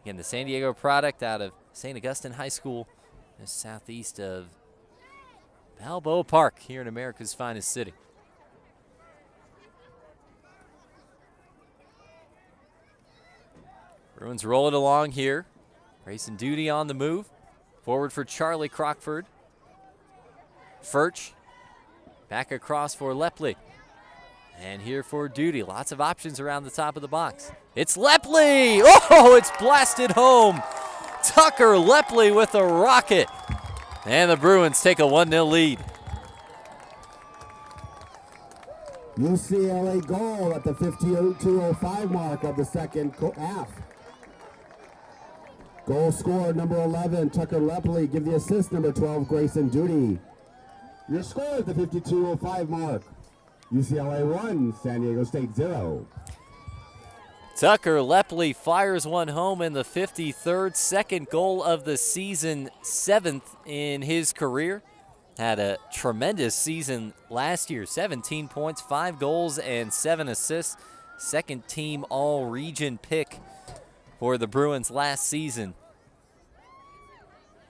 Again, the San Diego product out of St. Augustine High School, just southeast of Balboa Park here in America's finest city. Bruins roll it along here. Grayson Duty on the move. Forward for Charlie Crockford. Furch back across for Lepley. And here for Duty. Lots of options around the top of the box. It's Lepley! Oh, it's blasted home. Tucker Lepley with a rocket. And the Bruins take a 1-0 lead. UCLA goal at the 52:05 mark of the second half. Goal scored, number 11, Tucker Lepley. Give the assist, number 12, Grayson Duty. Your score at the 52:05 mark. UCLA 1, San Diego State 0. Tucker Lepley fires one home in the 53rd, second goal of the season, 7th in his career. Had a tremendous season last year, 17 points, 5 goals, and 7 assists. Second team all-region pick for the Bruins last season.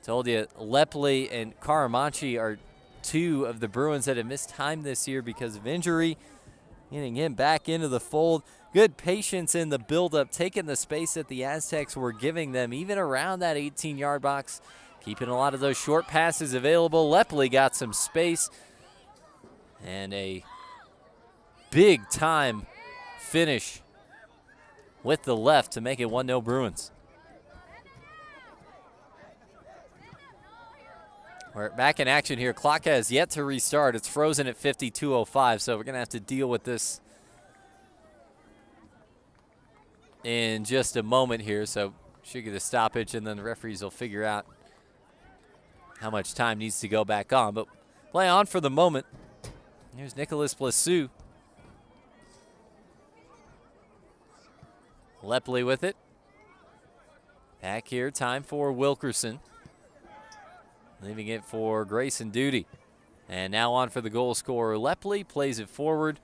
Told you, Lepley and Karamachi are 2 of the Bruins that have missed time this year because of injury. Getting him back into the fold. Good patience in the buildup, taking the space that the Aztecs were giving them, even around that 18-yard box, keeping a lot of those short passes available. Lepley got some space and a big-time finish with the left to make it 1-0 Bruins. We're back in action here. Clock has yet to restart. It's frozen at 52:05, so we're going to have to deal with this in just a moment here. So should get a stoppage, and then the referees will figure out how much time needs to go back on. But play on for the moment. Here's Nicholas Blessu. Lepley with it. Back here, time for Wilkerson. Leaving it for Grayson Duty. And now on for the goal scorer. Lepley plays it forward.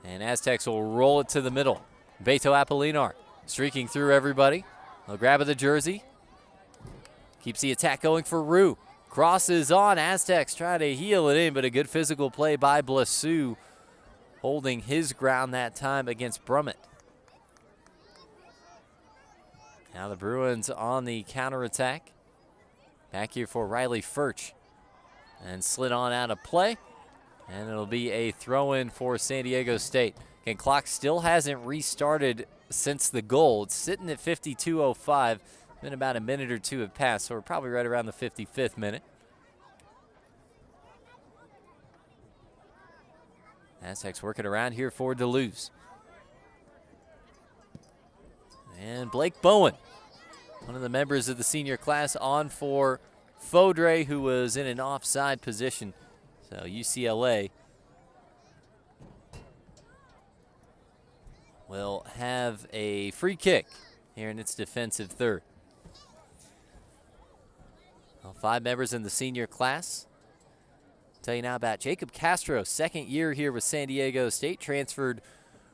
And Aztecs will roll it to the middle. Beto Apolinar streaking through everybody. They'll grab at the jersey. Keeps the attack going for Rue. Crosses on. Aztecs try to heel it in, but a good physical play by Blessu, holding his ground that time against Brummett. Now the Bruins on the counterattack. Back here for Riley Furch. And slid on out of play. And it'll be a throw-in for San Diego State. Again, clock still hasn't restarted since the goal. It's sitting at 52:05. Been about a minute or two have passed, so we're probably right around the 55th minute. Aztecs working around here for Deleuze. And Blake Bowen, one of the members of the senior class, on for Faudre, who was in an offside position. So UCLA will have a free kick here in its defensive third. Well, 5 members in the senior class. Tell you now about Jacob Castro, second year here with San Diego State, transferred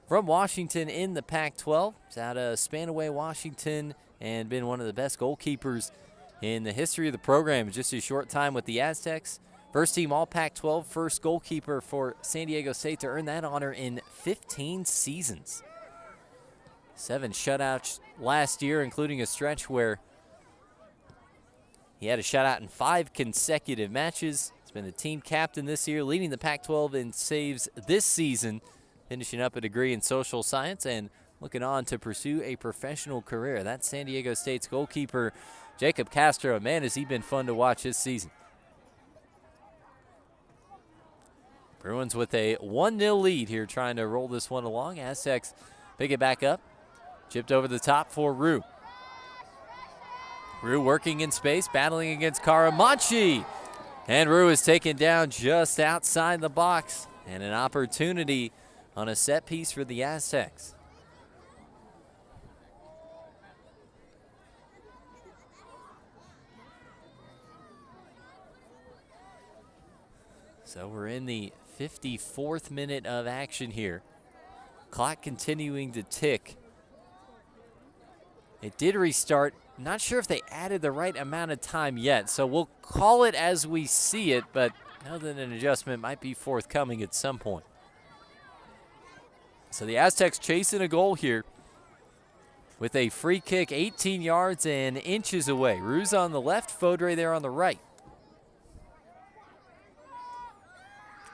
from Washington in the Pac-12. He's out of Spanaway, Washington, and been one of the best goalkeepers in the history of the program. Just a short time with the Aztecs. First team All Pac-12, first goalkeeper for San Diego State to earn that honor in 15 seasons. 7 shutouts last year, including a stretch where he had a shutout in 5 consecutive matches. He's been the team captain this year, leading the Pac-12 in saves this season, finishing up a degree in social science and looking on to pursue a professional career. That's San Diego State's goalkeeper, Jacob Castro. Man, has he been fun to watch this season. Bruins with a 1-0 lead here, trying to roll this one along. Aztecs pick it back up. Chipped over the top for Rue. Rue working in space, battling against Karamanchi. And Rue is taken down just outside the box. And an opportunity on a set piece for the Aztecs. So we're in the 54th minute of action here. Clock continuing to tick. It did restart. Not sure if they added the right amount of time yet, so we'll call it as we see it, but know that an adjustment might be forthcoming at some point. So the Aztecs chasing a goal here with a free kick 18 yards and inches away. Rue's on the left, Faudre there on the right.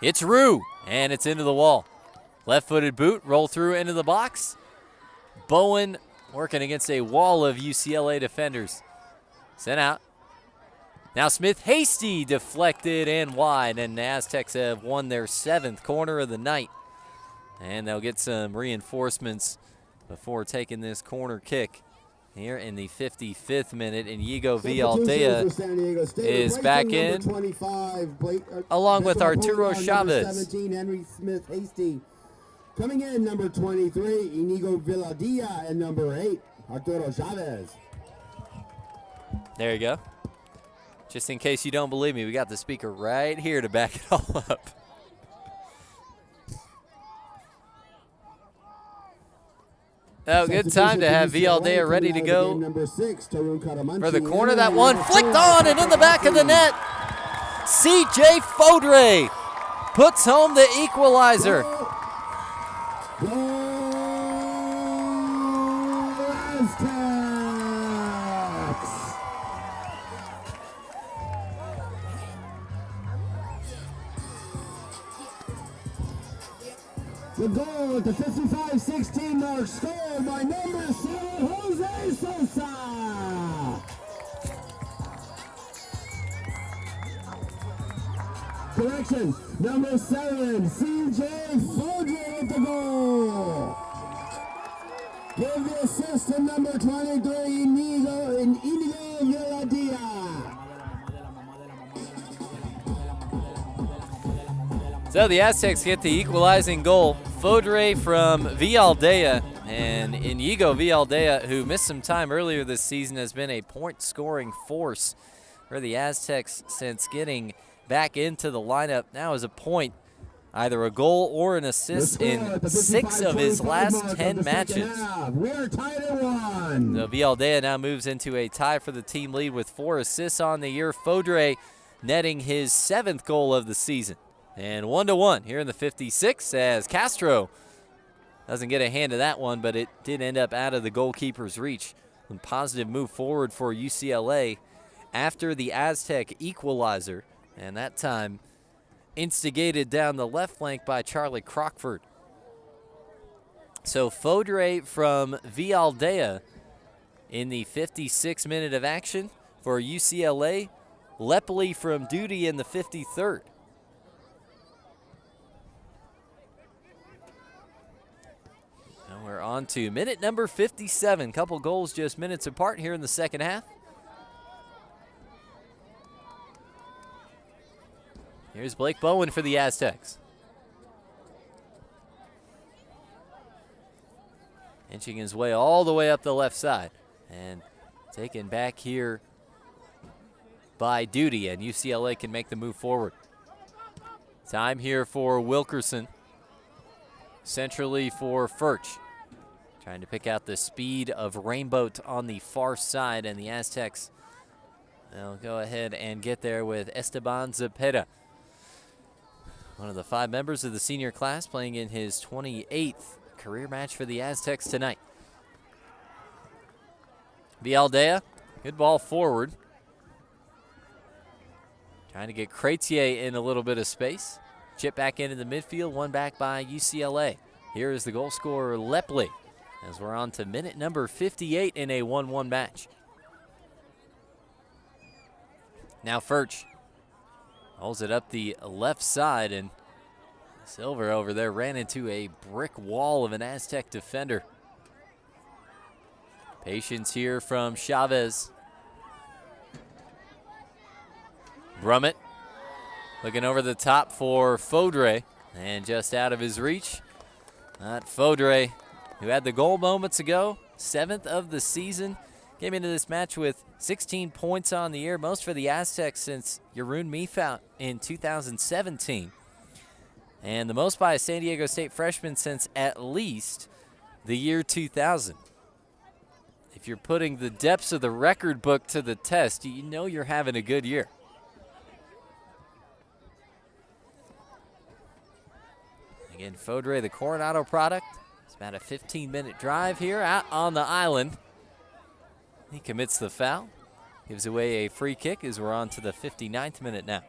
It's Rue, and it's into the wall. Left-footed boot, roll through into the box. Bowen working against a wall of UCLA defenders. Sent out. Now Smith Hasty deflected and wide, and the Aztecs have won their 7th corner of the night. And they'll get some reinforcements before taking this corner kick here in the 55th minute. And Yigo Vilaldea is back in, along with Arturo Chavez. 17, Henry Smith Hasty. Coming in, number 23, Inigo Vilaldea, and number 8, Arturo Chavez. There you go. Just in case you don't believe me, we got the speaker right here to back it all up. Oh, good time to have Vilaldea ready to go for the corner. That one flicked on and in the back of the net. C.J. Faudre puts home the equalizer. The goal at the 55-16 mark, scored by number 7, Jose Sosa. Correction, number 7, CJ Fodry with the goal. Give the assist to number 23, Inigo Villadia. So the Aztecs get the equalizing goal. Fodre from Vialdea, and Inigo Vialdea, who missed some time earlier this season, has been a point-scoring force for the Aztecs since getting back into the lineup. Now is a point, either a goal or an assist in 6 of his last 10 matches. We are tied at 1. So Vialdea now moves into a tie for the team lead with 4 assists on the year. Fodre netting his 7th goal of the season. And 1-1 here in the 56 as Castro doesn't get a hand of that one, but it did end up out of the goalkeeper's reach. A positive move forward for UCLA after the Aztec equalizer, and that time instigated down the left flank by Charlie Crockford. So Fodre from Vialdea in the 56th minute of action for UCLA. Lepoli from duty in the 53rd. We're on to minute number 57. Couple goals just minutes apart here in the second half. Here's Blake Bowen for the Aztecs. Inching his way all the way up the left side. And taken back here by Duty, and UCLA can make the move forward. Time here for Wilkerson. Centrally for Furch. Trying to pick out the speed of Rainbow on the far side, and the Aztecs will go ahead and get there with Esteban Zepeda. One of the 5 members of the senior class playing in his 28th career match for the Aztecs tonight. Vialdea, good ball forward. Trying to get Cretier in a little bit of space. Chip back into the midfield, one back by UCLA. Here is the goal scorer, Lepli, as we're on to minute number 58 in a 1-1 match. Now Furch holds it up the left side, and Silver over there ran into a brick wall of an Aztec defender. Patience here from Chavez. Brummett looking over the top for Fodre, and just out of his reach. Not Fodre, who had the goal moments ago, 7th of the season. Came into this match with 16 points on the year, most for the Aztecs since Jeroen Miefhout in 2017. And the most by a San Diego State freshman since at least the year 2000. If you're putting the depths of the record book to the test, you know you're having a good year. Again, Fodre, the Coronado product. It's about a 15-minute drive here out on the island. He commits the foul. Gives away a free kick as we're on to the 59th minute now.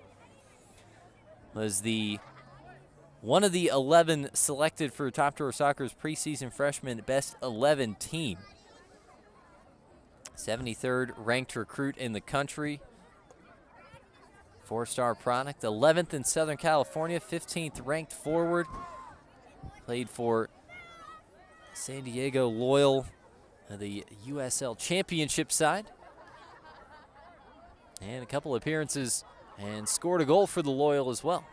Was one of the 11 selected for Top Drawer Soccer's preseason freshman best 11 team. 73rd ranked recruit in the country. 4-star product. 11th in Southern California. 15th ranked forward. Played for San Diego Loyal, the USL Championship side. And a couple appearances and scored a goal for the Loyal as well.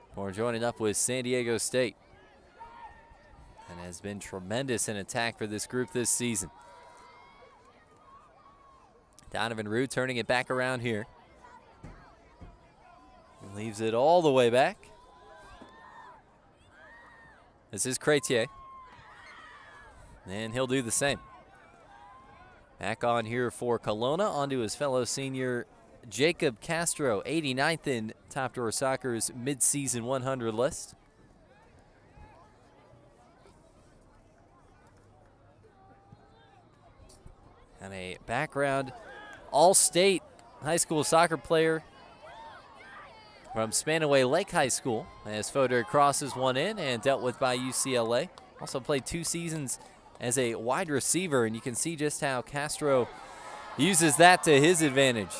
Before joining up with San Diego State. And has been tremendous in attack for this group this season. Donovan Rue turning it back around here. Leaves it all the way back. This is Cretier. And he'll do the same. Back on here for Kelowna, onto his fellow senior Jacob Castro, 89th in Top Drawer Soccer's mid-season 100 list. And a background all-state high school soccer player from Spanaway Lake High School, as Fodor crosses one in and dealt with by UCLA. Also played 2 seasons as a wide receiver, and you can see just how Castro uses that to his advantage.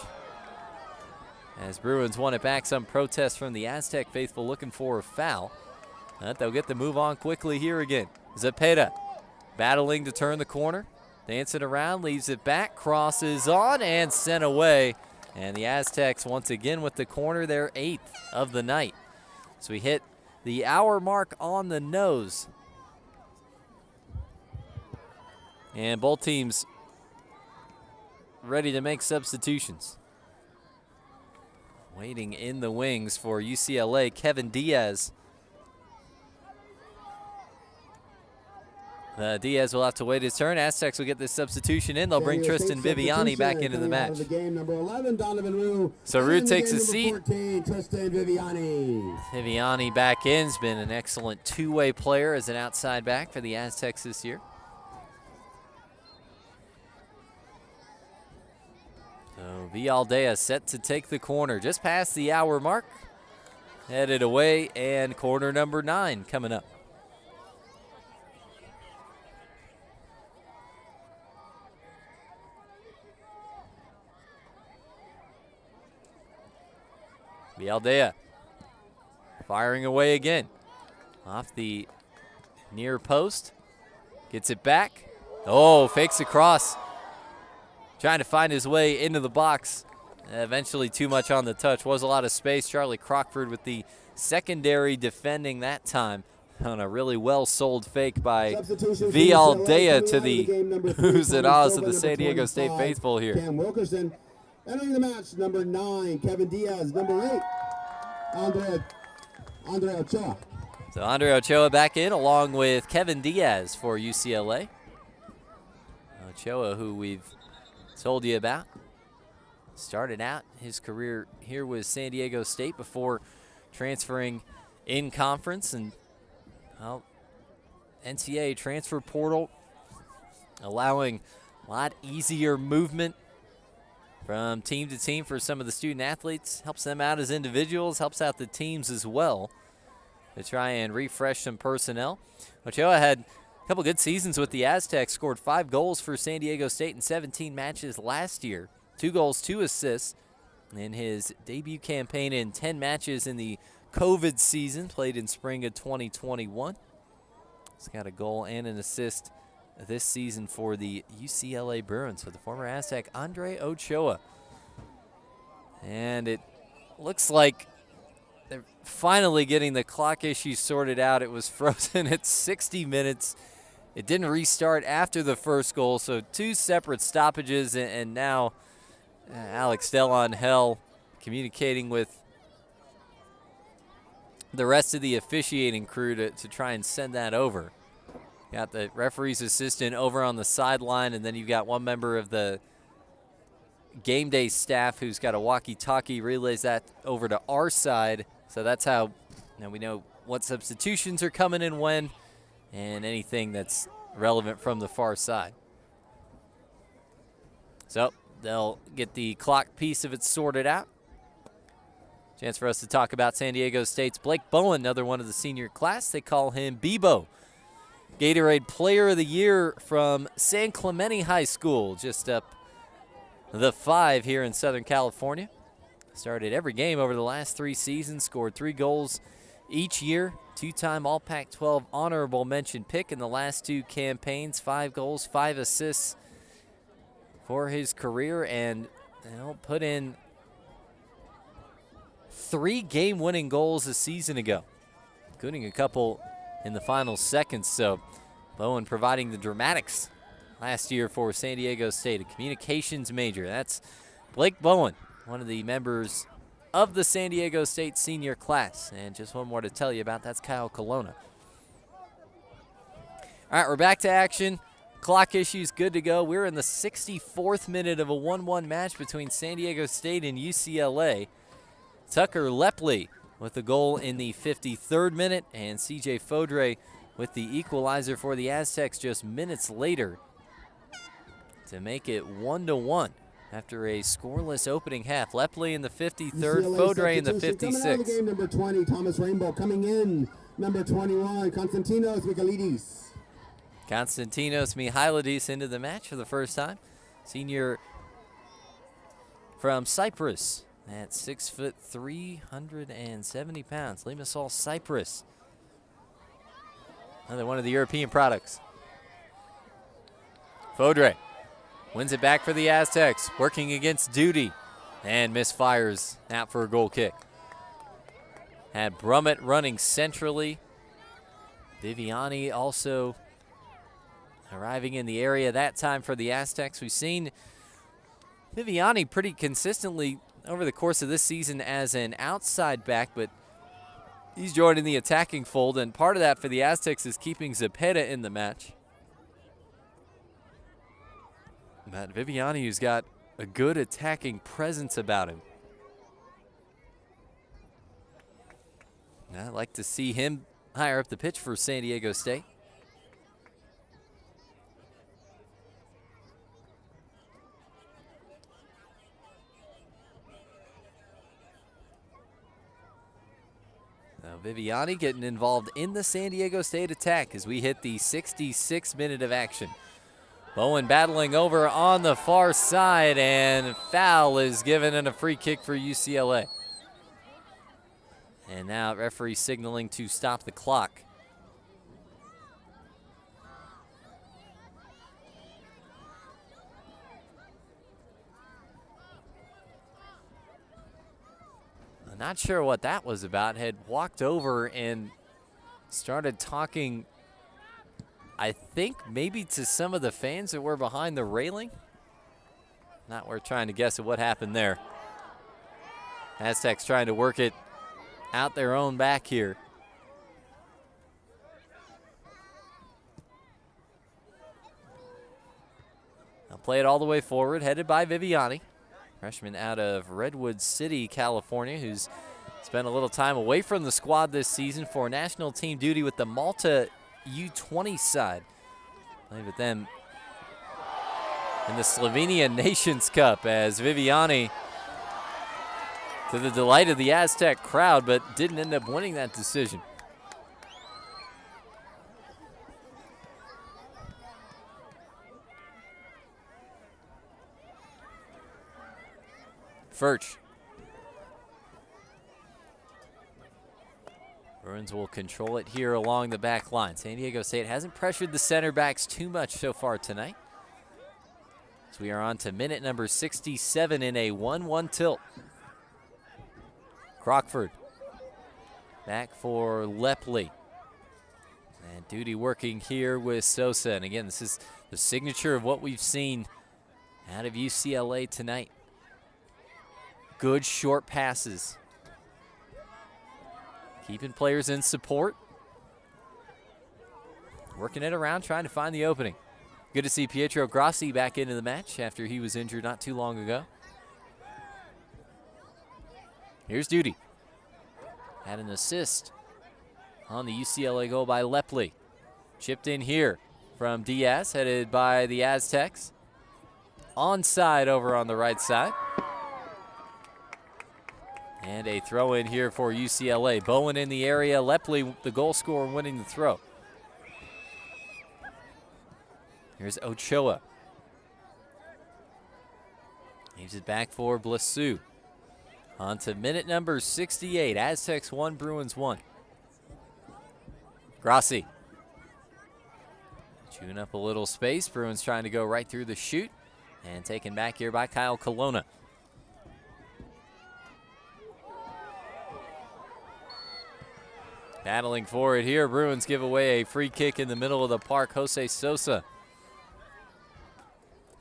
As Bruins won it back, some protest from the Aztec faithful looking for a foul. But they'll get the move on quickly here again. Zepeda battling to turn the corner. Dancing around, leaves it back, crosses on, and sent away. And the Aztecs once again with the corner, their 8th of the night. So we hit the hour mark on the nose. And both teams ready to make substitutions. Waiting in the wings for UCLA, Kevin Diaz. Diaz will have to wait his turn. Aztecs will get this substitution in. They'll bring Tristan Viviani back into the match. Number 11, Donovan Rue. So Rue takes a seat. 14, Tristan Viviani. Viviani back in. Has been an excellent two-way player as an outside back for the Aztecs this year. So Vialdea set to take the corner just past the hour mark. Headed away, and corner number 9 coming up. Vialdea firing away again. Off the near post. Gets it back. Oh, fakes across. Trying to find his way into the box. Eventually too much on the touch. Was a lot of space. Charlie Crockford with the secondary defending that time on a really well-sold fake by Vialdea to the who's and ahs of the San Diego State faithful here. Cam Wilkerson. Entering the match, number 9, Kevin Diaz. Number 8, Andre Ochoa. So Andre Ochoa back in along with Kevin Diaz for UCLA. Ochoa, who we've told you about, started out his career here with San Diego State before transferring in conference, and well, NCAA transfer portal allowing a lot easier movement from team to team for some of the student athletes. Helps them out as individuals, helps out the teams as well to try and refresh some personnel. Ochoa had a couple good seasons with the Aztecs, scored 5 goals for San Diego State in 17 matches last year. 2 goals, 2 assists in his debut campaign in 10 matches in the COVID season, played in spring of 2021. He's got a goal and an assist this season for the UCLA Bruins with the former Aztec Andre Ochoa. And it looks like they're finally getting the clock issue sorted out. It was frozen at 60 minutes. It didn't restart after the first goal, so 2 separate stoppages, and now Alex Delangel communicating with the rest of the officiating crew to try and send that over. Got the referee's assistant over on the sideline, and then you've got one member of the game day staff who's got a walkie-talkie, relays that over to our side. So that's how we know what substitutions are coming in when, and anything that's relevant from the far side. So they'll get the clock piece of it sorted out. Chance for us to talk about San Diego State's Blake Bowen, another one of the senior class. They call him Bebo. Gatorade Player of the Year from San Clemente High School, just up the 5 here in Southern California. Started every game over the last 3 seasons, scored 3 goals each year. 2-time All Pac-12 honorable mention pick in the last 2 campaigns. 5 goals, 5 assists for his career, and put in 3 game-winning goals a season ago, including a couple in the final seconds. So Bowen providing the dramatics last year for San Diego State, a communications major. That's Blake Bowen, one of the members of the San Diego State senior class. And just one more to tell you about, that's Kyle Colonna. All right, we're back to action. Clock issues good to go. We're in the 64th minute of a 1-1 match between San Diego State and UCLA. Tucker Lepley with the goal in the 53rd minute, and CJ Fodre with the equalizer for the Aztecs just minutes later to make it 1-1. after a scoreless opening half. Lepley in the 53rd, UCLA Fodre in the substitution. Coming out of the 56th. game, number 20, Thomas Rainbow. Coming in, number 21, Konstantinos Michailidis. Konstantinos Michailidis into the match for the first time. Senior from Cyprus at 6 foot 370 pounds. Limassol, Cyprus. Another one of the European products. Fodre wins it back for the Aztecs, working against Duty, and misfires out for a goal kick. Had Brummett running centrally. Viviani also arriving in the area that time for the Aztecs. We've seen Viviani pretty consistently over the course of this season as an outside back, but he's joining the attacking fold, and part of that for the Aztecs is keeping Zepeda in the match. Matt Viviani, who's got a good attacking presence about him. I'd like to see him higher up the pitch for San Diego State. Now Viviani getting involved in the San Diego State attack as we hit the 66th minute of action. Bowen battling over on the far side, and foul is given and a free kick for UCLA. And now referee signaling to stop the clock. I'm not sure what that was about. Had walked over and started talking, I think maybe to some of the fans that were behind the railing. Not worth trying to guess at what happened there. Aztecs trying to work it out their own back here. They'll play it all the way forward, headed by Viviani. Freshman out of Redwood City, California, who's spent a little time away from the squad this season for national team duty with the Malta U20 side. Played with them in the Slovenia Nations Cup as Viviani, to the delight of the Aztec crowd, but didn't end up winning that decision. Furch. Bruins will control it here along the back line. San Diego State hasn't pressured the center backs too much so far tonight. So we are on to minute number 67 in a 1-1 tilt. Crockford back for Lepley. And Duty working here with Sosa. And again, this is the signature of what we've seen out of UCLA tonight. Good short passes. Keeping players in support. Working it around, trying to find the opening. Good to see Pietro Grassi back into the match after he was injured not too long ago. Here's Duty. Had an assist on the UCLA goal by Lepley. Chipped in here from Diaz, headed by the Aztecs. Onside over on the right side. And a throw in here for UCLA. Bowen in the area, Lepley the goal scorer winning the throw. Here's Ochoa. Leaves it back for Blessu. On to minute number 68. Aztecs 1, Bruins 1. Grassi. Chewing up a little space. Bruins trying to go right through the chute. And taken back here by Kyle Colonna. Battling for it here. Bruins give away a free kick in the middle of the park. Jose Sosa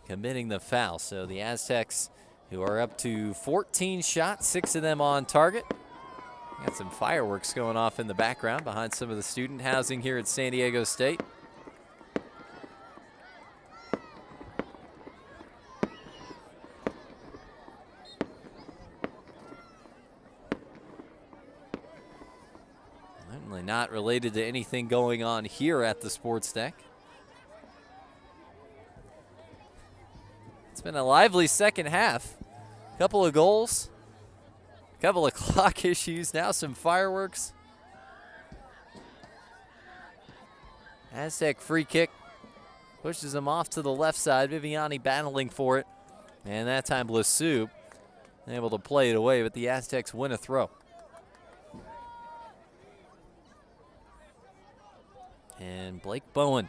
committing the foul. So the Aztecs, who are up to 14 shots, 6 of them on target. Got some fireworks going off in the background behind some of the student housing here at San Diego State. Certainly not related to anything going on here at the sports deck. It's been a lively second half. Couple of goals, couple of clock issues, now some fireworks. Aztec free kick pushes him off to the left side. Viviani battling for it. And that time Blessu able to play it away, but the Aztecs win a throw. And Blake Bowen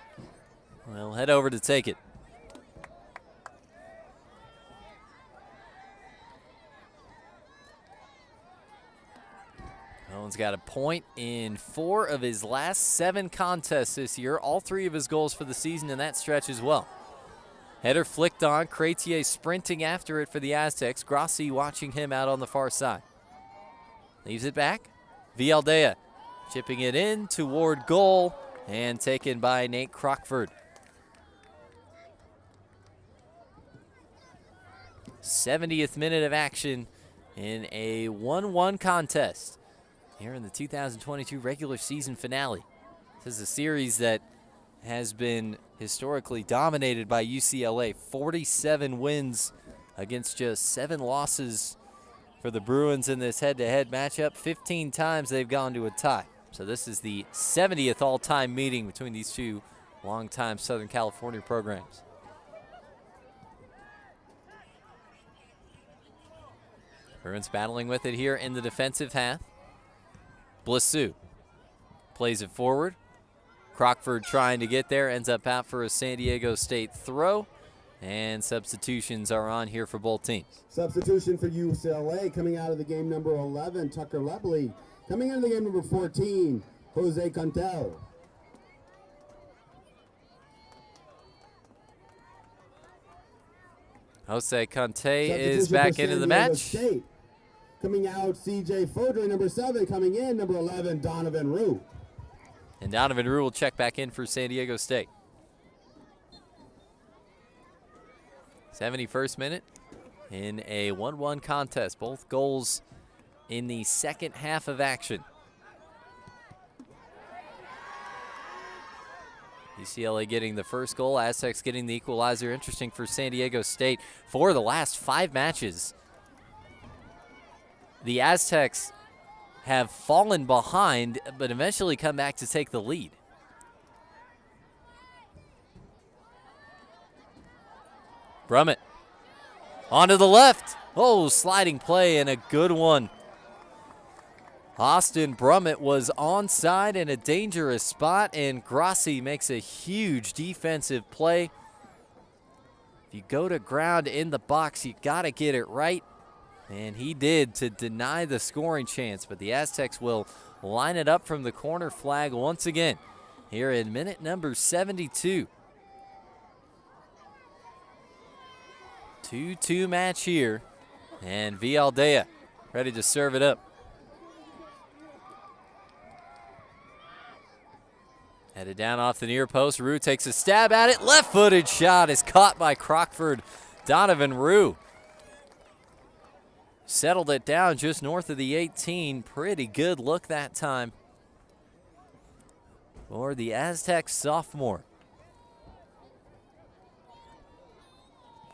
will head over to take it. Bowen's got a point in 4 of his last 7 contests this year. All 3 of his goals for the season in that stretch as well. Header flicked on. Cretier sprinting after it for the Aztecs. Grassi watching him out on the far side. Leaves it back. Vialdea chipping it in toward goal and taken by Nate Crockford. 70th minute of action in a 1-1 contest here in the 2022 regular season finale. This is a series that has been historically dominated by UCLA. 47 wins against just 7 losses for the Bruins in this head-to-head matchup. 15 times they've gone to a tie. So this is the 70th all-time meeting between these two longtime Southern California programs. Bruins battling with it here in the defensive half. Blessu plays it forward. Crockford trying to get there, ends up out for a San Diego State throw. And substitutions are on here for both teams. Substitution for UCLA coming out of the game, number 11, Tucker Lebley. Coming into the game, number 14, Jose Cantel. Jose Conte is back into the match. State. Coming out, CJ Fodry, number 7. Coming in, number 11, Donovan Rue. And Donovan Rue will check back in for San Diego State. 71st minute in a 1-1 contest. Both goals in the second half of action. UCLA getting the first goal, Aztecs getting the equalizer. Interesting for San Diego State. For the last 5 matches, the Aztecs have fallen behind, but eventually come back to take the lead. Brummett onto the left. Oh, sliding play and a good one. Austin Brummett was onside in a dangerous spot, and Grassi makes a huge defensive play. If you go to ground in the box, you got to get it right. And he did to deny the scoring chance, but the Aztecs will line it up from the corner flag once again here in minute number 72. 2-2 match here, and Vialdea ready to serve it up. Headed down off the near post. Rue takes a stab at it. Left-footed shot is caught by Crockford. Donovan Rue settled it down just north of the 18. Pretty good look that time for the Aztec sophomore.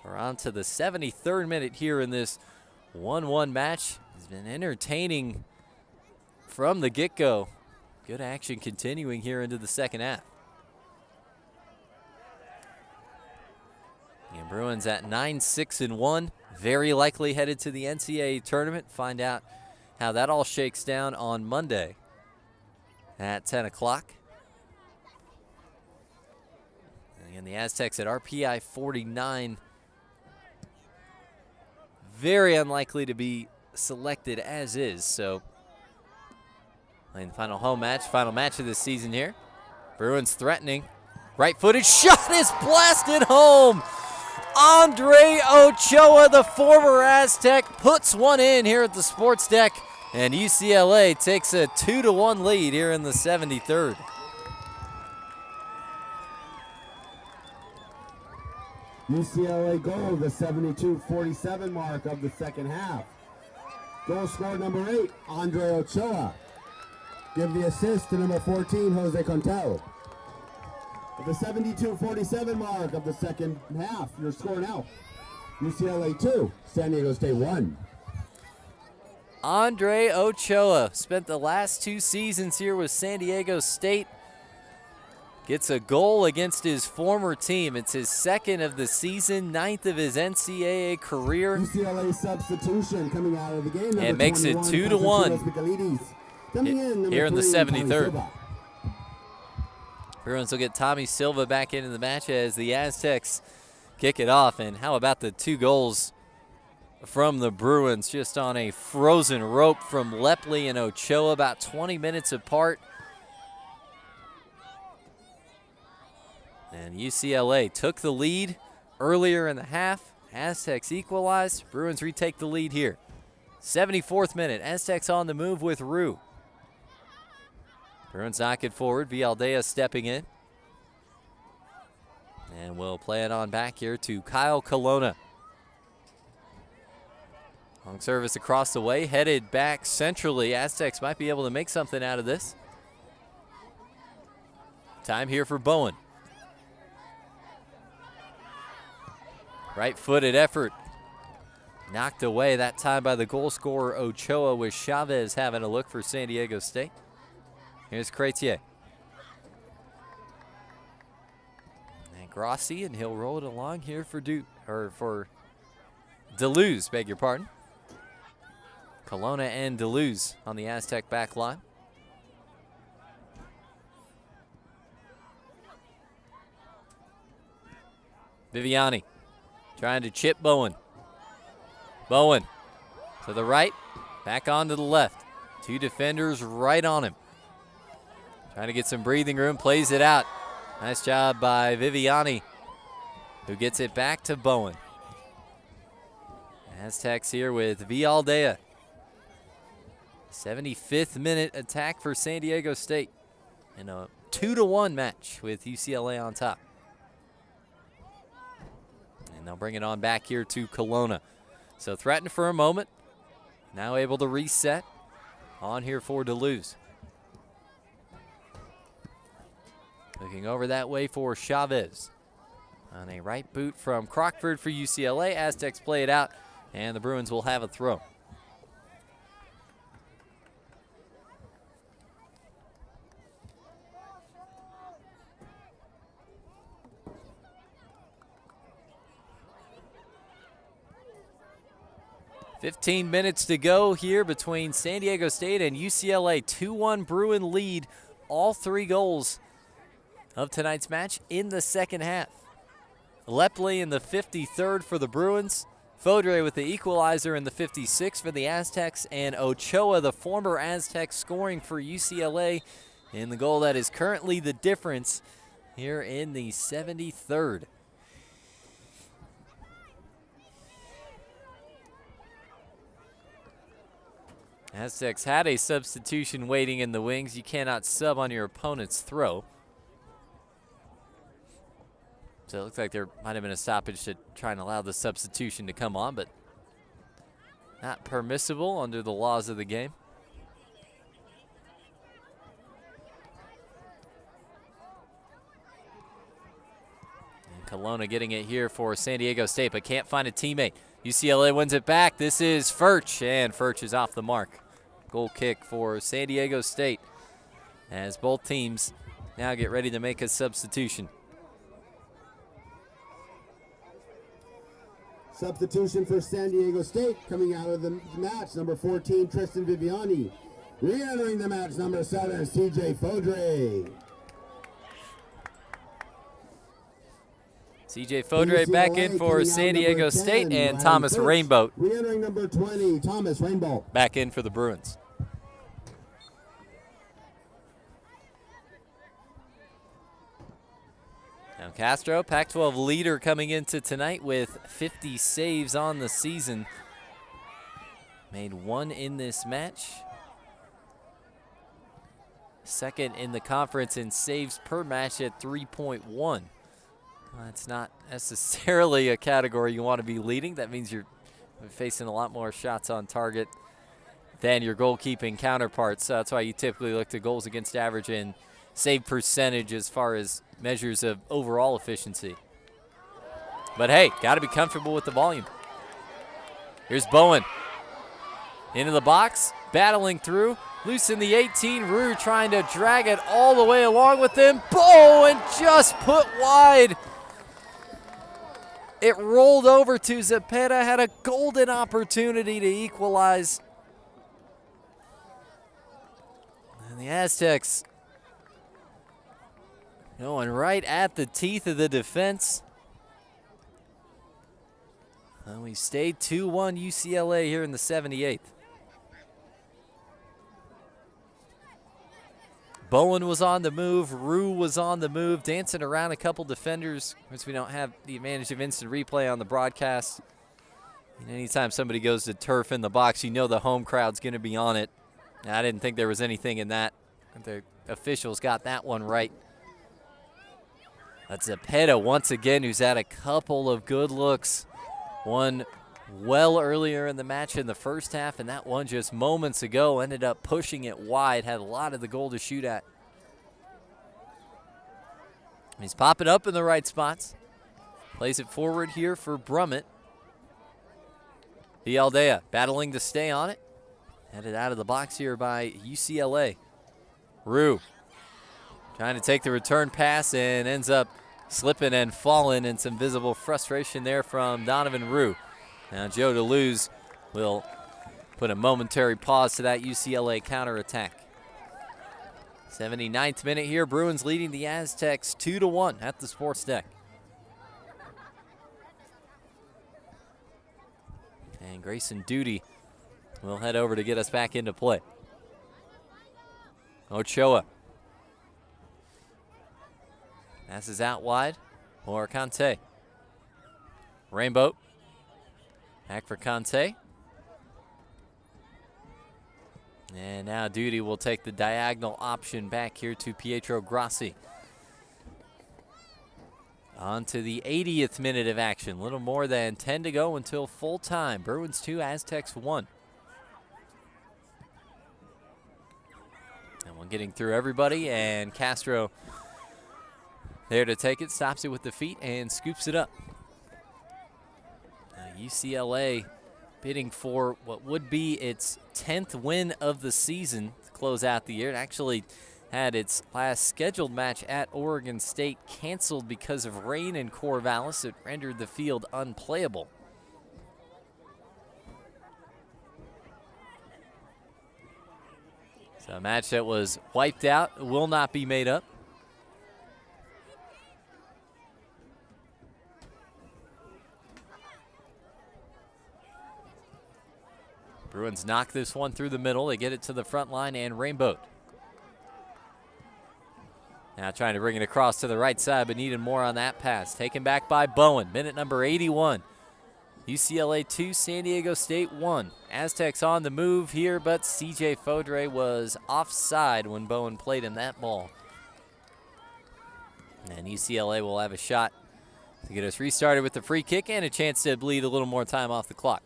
We're on to the 73rd minute here in this 1-1 match. It's been entertaining from the get-go. Good action continuing here into the second half. And Bruins at 9-6-1. Very likely headed to the NCAA tournament. Find out how that all shakes down on Monday at 10 o'clock. And again, the Aztecs at RPI 49. Very unlikely to be selected as is, so playing the final match of this season here. Bruins threatening. Right-footed shot is blasted home. Andre Ochoa, the former Aztec, puts one in here at the sports deck, and UCLA takes a 2-1 lead here in the 73rd. UCLA goal, the 72-47 mark of the second half. Goal scored number 8, Andre Ochoa. Give the assist to number 14, Jose Contel. At the 72-47 mark of the second half, your score now. UCLA 2, San Diego State 1. Andre Ochoa spent the last 2 seasons here with San Diego State. Gets a goal against his former team. It's his 2nd of the season, 9th of his NCAA career. UCLA substitution coming out of the game. And makes it 2-1 here in the 73rd. Bruins will get Tommy Silva back into the match as the Aztecs kick it off. And how about the 2 goals from the Bruins just on a frozen rope from Lepley and Ochoa, about 20 minutes apart. And UCLA took the lead earlier in the half. Aztecs equalized. Bruins retake the lead here. 74th minute, Aztecs on the move with Rue. Bruins knock it forward. Vialdea stepping in. And we'll play it on back here to Kyle Colonna. Long service across the way, headed back centrally. Aztecs might be able to make something out of this. Time here for Bowen. Right-footed effort. Knocked away that time by the goal scorer Ochoa, with Chavez having a look for San Diego State. Here's Cretier. And Grossi, and he'll roll it along here for Deleuze, beg your pardon. Colonna and Deleuze on the Aztec back line. Viviani trying to chip Bowen. Bowen to the right, back on to the left. 2 defenders right on him. Trying to get some breathing room, plays it out. Nice job by Viviani, who gets it back to Bowen. Aztecs here with Vialdea. 75th minute attack for San Diego State in a 2-1 match with UCLA on top. And they'll bring it on back here to Colonna. So threatened for a moment, now able to reset. On here for Deleuze. Looking over that way for Chavez. On a right boot from Crockford for UCLA. Aztecs play it out, and the Bruins will have a throw. "15 minutes to go here between San Diego State and UCLA. 2-1 Bruin lead. All 3 goals of tonight's match in the second half. Lepley in the 53rd for the Bruins. Fodre with the equalizer in the 56th for the Aztecs. And Ochoa, the former Aztec, scoring for UCLA in the goal that is currently the difference here in the 73rd. Aztecs had a substitution waiting in the wings. You cannot sub on your opponent's throw. So it looks like there might have been a stoppage to try and allow the substitution to come on, but not permissible under the laws of the game. And Colonna getting it here for San Diego State, but can't find a teammate. UCLA wins it back. This is Furch, and Furch is off the mark. Goal kick for San Diego State as both teams now get ready to make a substitution. Substitution for San Diego State coming out of the match, number 14, Tristan Viviani. Re-entering the match, number 7, CJ Fodre. CJ Fodre back in for San Diego State, and Thomas Rainbow. Re-entering number 20, Thomas Rainbow. Back in for the Bruins. Now Castro, Pac-12 leader, coming into tonight with 50 saves on the season. Made 1 in this match. Second in the conference in saves per match at 3.1. That's not necessarily a category you want to be leading. That means you're facing a lot more shots on target than your goalkeeping counterparts. So that's why you typically look to goals against average and save percentage as far as measures of overall efficiency. But hey, got to be comfortable with the volume. Here's Bowen. Into the box, battling through. Loose in the 18. Rue trying to drag it all the way along with him. Bowen just put wide. It rolled over to Zepeda, had a golden opportunity to equalize. And the Aztecs going right at the teeth of the defense. And we stayed 2-1 UCLA here in the 78th. Bowen was on the move. Rue was on the move, dancing around a couple defenders. Of course, we don't have the advantage of instant replay on the broadcast. And anytime somebody goes to turf in the box, you know the home crowd's going to be on it. And I didn't think there was anything in that. The officials got that one right. That's Zepeda once again, who's had a couple of good looks. One well earlier in the match in the first half, and that one just moments ago ended up pushing it wide, had a lot of the goal to shoot at. He's popping up in the right spots. Plays it forward here for Brummett. Vialdea battling to stay on it. Headed out of the box here by UCLA. Rue trying to take the return pass and ends up slipping and falling, and some visible frustration there from Donovan Rue. Now Joe DeLuz will put a momentary pause to that UCLA counterattack. 79th minute here. Bruins leading the Aztecs 2-1 at the sports deck. And Grayson Duty will head over to get us back into play. Ochoa. Passes out wide for Conte. Rainbow. Back for Conte. And now Duty will take the diagonal option back here to Pietro Grassi. On to the 80th minute of action. A little more than 10 to go until full time. Bruins 2, Aztecs 1. And we're getting through everybody, and Castro there to take it, stops it with the feet and scoops it up. UCLA bidding for what would be its 10th win of the season to close out the year. It actually had its last scheduled match at Oregon State canceled because of rain in Corvallis. It rendered the field unplayable. So a match that was wiped out will not be made up. Bruins knock this one through the middle. They get it to the front line and Rainbow. Now trying to bring it across to the right side, but needed more on that pass. Taken back by Bowen. Minute number 81. UCLA 2, San Diego State 1. Aztecs on the move here, but CJ Fodre was offside when Bowen played him that ball. And UCLA will have a shot to get us restarted with the free kick and a chance to bleed a little more time off the clock.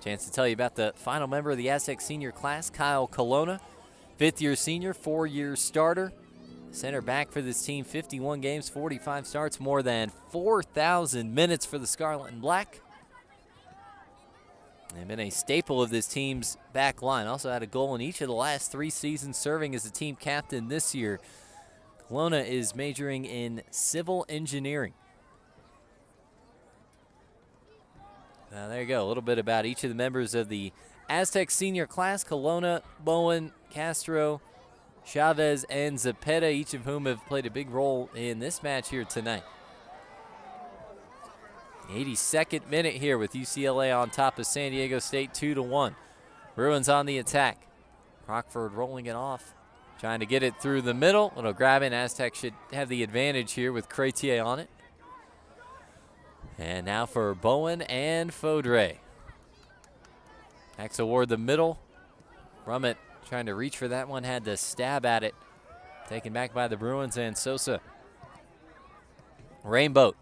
Chance to tell you about the final member of the Aztec senior class, Kyle Colonna. 5th-year senior, 4-year starter. Center back for this team, 51 games, 45 starts, more than 4,000 minutes for the Scarlet and Black. They've been a staple of this team's back line. Also had a goal in each of the last 3 seasons, serving as the team captain this year. Colonna is majoring in civil engineering. There you go, a little bit about each of the members of the Aztec senior class: Colonna, Bowen, Castro, Chavez, and Zepeda, each of whom have played a big role in this match here tonight. 82nd minute here with UCLA on top of San Diego State 2-1. Bruins on the attack. Crockford rolling it off, trying to get it through the middle. Little grab in. Aztec should have the advantage here with Cretier on it. And now for Bowen and Fodre. Backs toward the middle. Brummett trying to reach for that one, had to stab at it. Taken back by the Bruins and Sosa. Rainbow.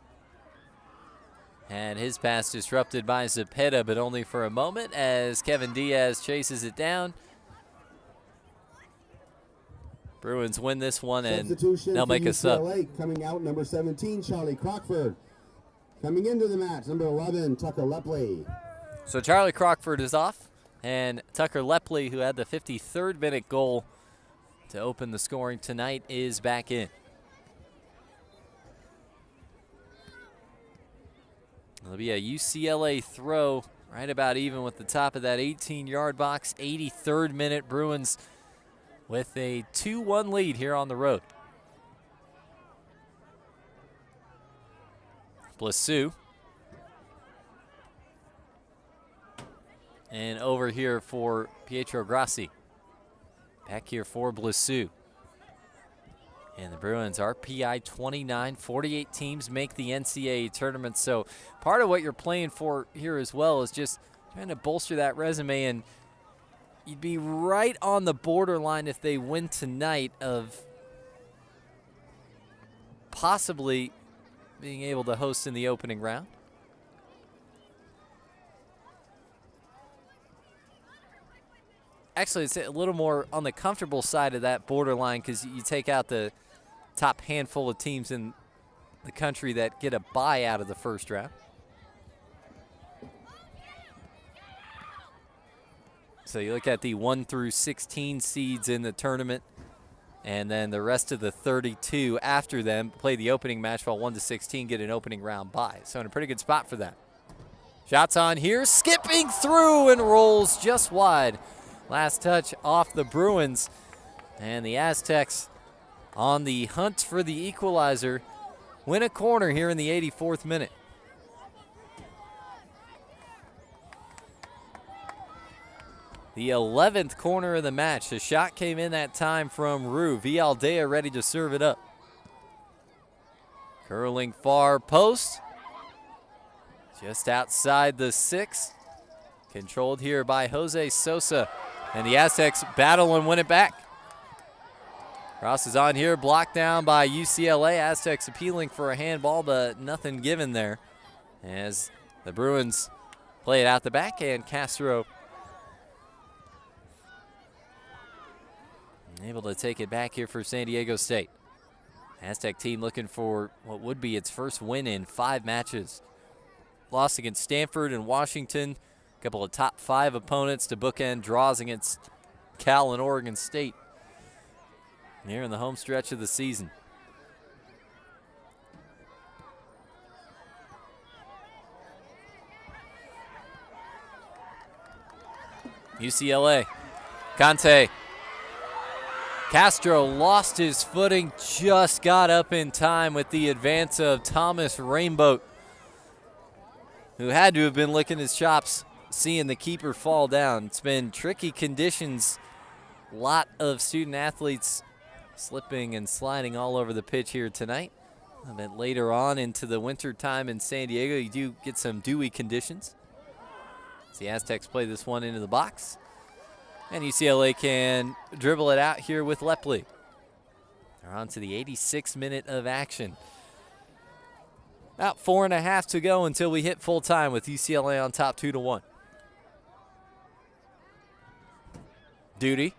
And his pass disrupted by Zepeda, but only for a moment as Kevin Diaz chases it down. Bruins win this one, and they'll make a sub. Coming out, number 17, Charlie Crockford. Coming into the match, number 11, Tucker Lepley. So Charlie Crockford is off, and Tucker Lepley, who had the 53rd minute goal to open the scoring tonight, is back in. It'll be a UCLA throw right about even with the top of that 18-yard box. 83rd minute, Bruins with a 2-1 lead here on the road. Blessu. And over here for Pietro Grassi. Back here for Blessu. And the Bruins RPI 29, 48 teams make the NCAA tournament. So part of what you're playing for here as well is just trying to bolster that resume, and you'd be right on the borderline if they win tonight of possibly being able to host in the opening round. Actually, it's a little more on the comfortable side of that borderline because you take out the top handful of teams in the country that get a bye out of the first round. So you look at the 1 through 16 seeds in the tournament, and then the rest of the 32 after them play the opening match, while 1 to 16 get an opening round bye. So in a pretty good spot for that. Shots on here, skipping through and rolls just wide. Last touch off the Bruins, and the Aztecs on the hunt for the equalizer win a corner here in the 84th minute. The 11th corner of the match. The shot came in that time from Rue. Vialdea ready to serve it up. Curling far post. Just outside the 6. Controlled here by Jose Sosa. And the Aztecs battle and win it back. Cross is on here, blocked down by UCLA. Aztecs appealing for a handball, but nothing given there as the Bruins play it out the back, and Castro able to take it back here for San Diego State. Aztec team looking for what would be its first win in 5 matches. Loss against Stanford and Washington. A couple of top 5 opponents to bookend draws against Cal and Oregon State here in the home stretch of the season. UCLA, Conte. Castro lost his footing, just got up in time with the advance of Thomas Rainboat, who had to have been licking his chops seeing the keeper fall down. It's been tricky conditions. A lot of student athletes slipping and sliding all over the pitch here tonight. A bit later on into the winter time in San Diego, you do get some dewy conditions. As the Aztecs play this one into the box. And UCLA can dribble it out here with Lepley. They're on to the 86th minute of action. About 4.5 to go until we hit full time with UCLA on top 2-1. Duty.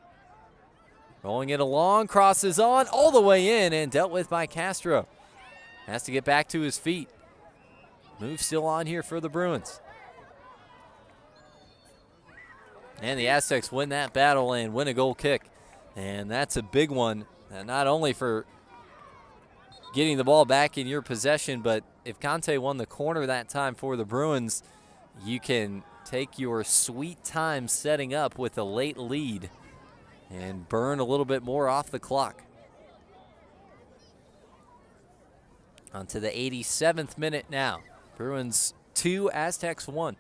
Rolling it along, crosses on, all the way in, and dealt with by Castro. Has to get back to his feet. Move still on here for the Bruins. And the Aztecs win that battle and win a goal kick. And that's a big one, not only for getting the ball back in your possession, but if Conte won the corner that time for the Bruins, you can take your sweet time setting up with a late lead and burn a little bit more off the clock. On to the 87th minute now. Bruins 2, Aztecs 1.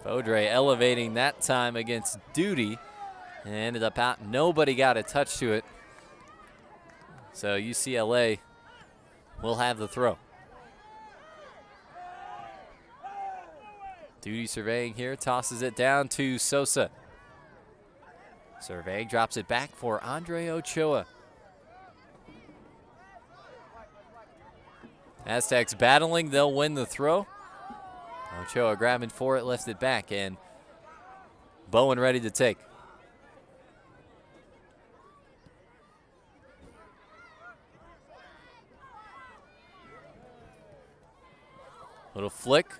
Fodre elevating that time against Duty and ended up out. Nobody got a touch to it. So UCLA will have the throw. Duty surveying here, tosses it down to Sosa. Surveying, drops it back for Andre Ochoa. Aztecs battling, they'll win the throw. Ochoa grabbing for it, left it back, and Bowen ready to take. Little flick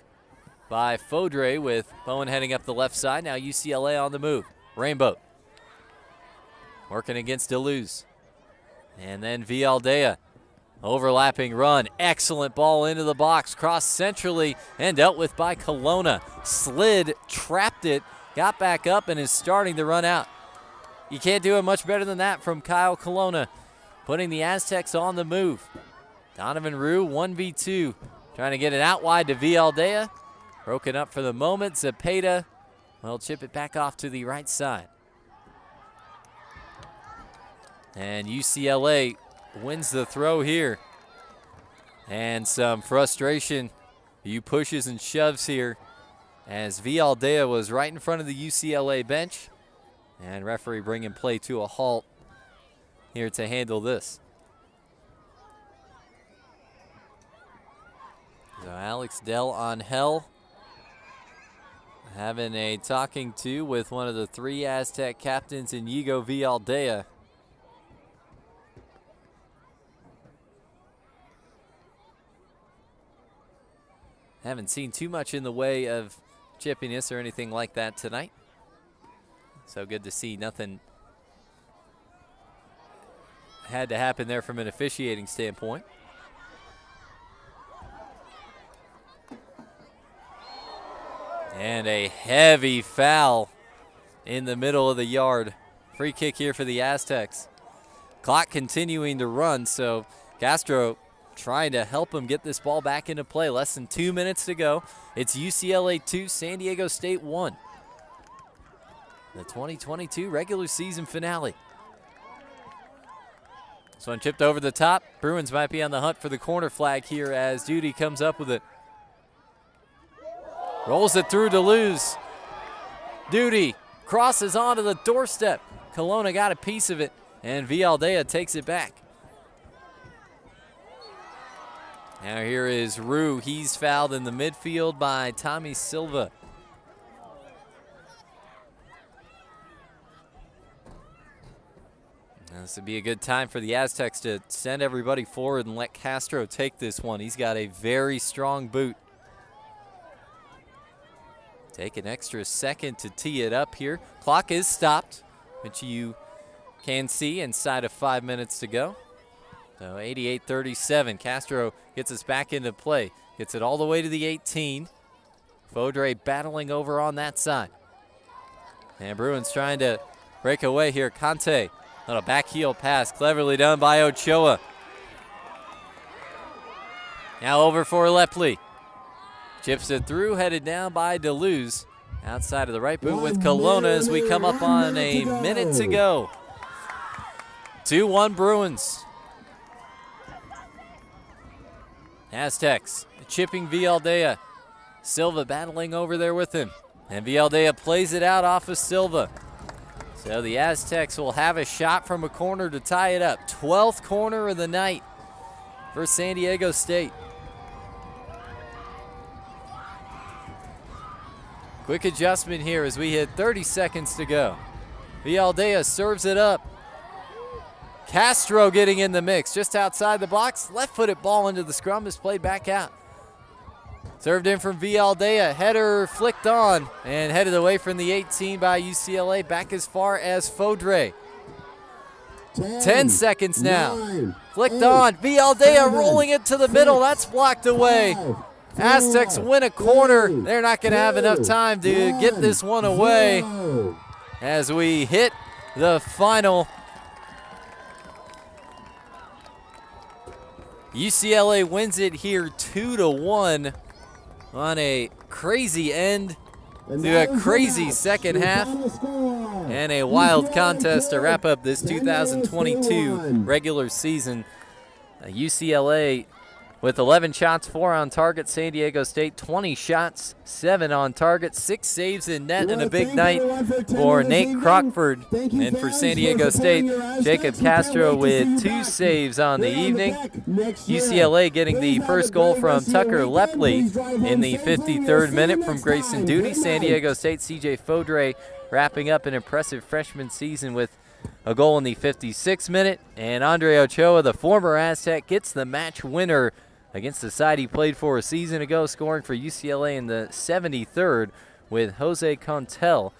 by Fodre with Bowen heading up the left side. Now UCLA on the move. Rainbow working against Deleuze. And then Vialdea. Overlapping run. Excellent ball into the box. Crossed centrally and dealt with by Kelowna. Slid, trapped it, got back up, and is starting to run out. You can't do it much better than that from Kyle Kelowna, putting the Aztecs on the move. Donovan Rue, 1v2, trying to get it out wide to Vialdea. Broken up for the moment. Zepeda will chip it back off to the right side. And UCLA wins the throw here. And some frustration. You pushes and shoves here as Vialdea was right in front of the UCLA bench. And referee bringing play to a halt here to handle this. So Alex Del Angel having a talking to with one of the 3 Aztec captains, Inigo Vialdea. Haven't seen too much in the way of chippiness or anything like that tonight. So good to see nothing had to happen there from an officiating standpoint. And a heavy foul in the middle of the yard. Free kick here for the Aztecs. Clock continuing to run, so Castro trying to help him get this ball back into play. Less than 2 minutes to go. It's UCLA 2, San Diego State 1. The 2022 regular season finale. This one chipped over the top. Bruins might be on the hunt for the corner flag here as Duty comes up with it. Rolls it through Deleuze. Duty crosses onto the doorstep. Kelowna got a piece of it, and Vialdea takes it back. Now here is Rue. He's fouled in the midfield by Tommy Silva. Now this would be a good time for the Aztecs to send everybody forward and let Castro take this one. He's got a very strong boot. Take an extra second to tee it up here. Clock is stopped, which you can see inside of 5 minutes to go. So 88-37. Castro gets us back into play. Gets it all the way to the 18. Fodre battling over on that side. And Bruins trying to break away here. Conte, little back heel pass, cleverly done by Ochoa. Now over for Lepley. Chips it through, headed down by Deleuze. Outside of the right boot with Kelowna as we come up on a minute to go. 2-1 Bruins. Aztecs chipping Vialdea. Silva battling over there with him. And Vialdea plays it out off of Silva. So the Aztecs will have a shot from a corner to tie it up. 12th corner of the night for San Diego State. Quick adjustment here as we hit 30 seconds to go. Vialdea serves it up. Castro getting in the mix just outside the box. Left-footed ball into the scrum is played back out. Served in from Vialdea. Header flicked on and headed away from the 18 by UCLA. Back as far as Fodre. 10 seconds now. 9, Flicked 8, on. Vialdea 7, rolling it to the middle. 6, That's blocked away. 5, Aztecs 4, win a corner. 3, They're not going to have enough 2, time to get this one away 0. as we hit the final. UCLA wins it here 2-1 on a crazy end to a crazy second half and a wild contest to wrap up this 2022 regular season. UCLA with 11 shots, 4 on target. San Diego State, 20 shots, 7 on target, 6 saves in net, and a big night for Nate Crockford. And for San Diego State, Jacob Castro with 2 saves on the evening. UCLA getting the first goal from Tucker Lepley in the 53rd minute from Grayson Duty. San Diego State, CJ Fodre wrapping up an impressive freshman season with a goal in the 56th minute. And Andre Ochoa, the former Aztec, gets the match winner against the side he played for a season ago, scoring for UCLA in the 73rd with Jose Conte,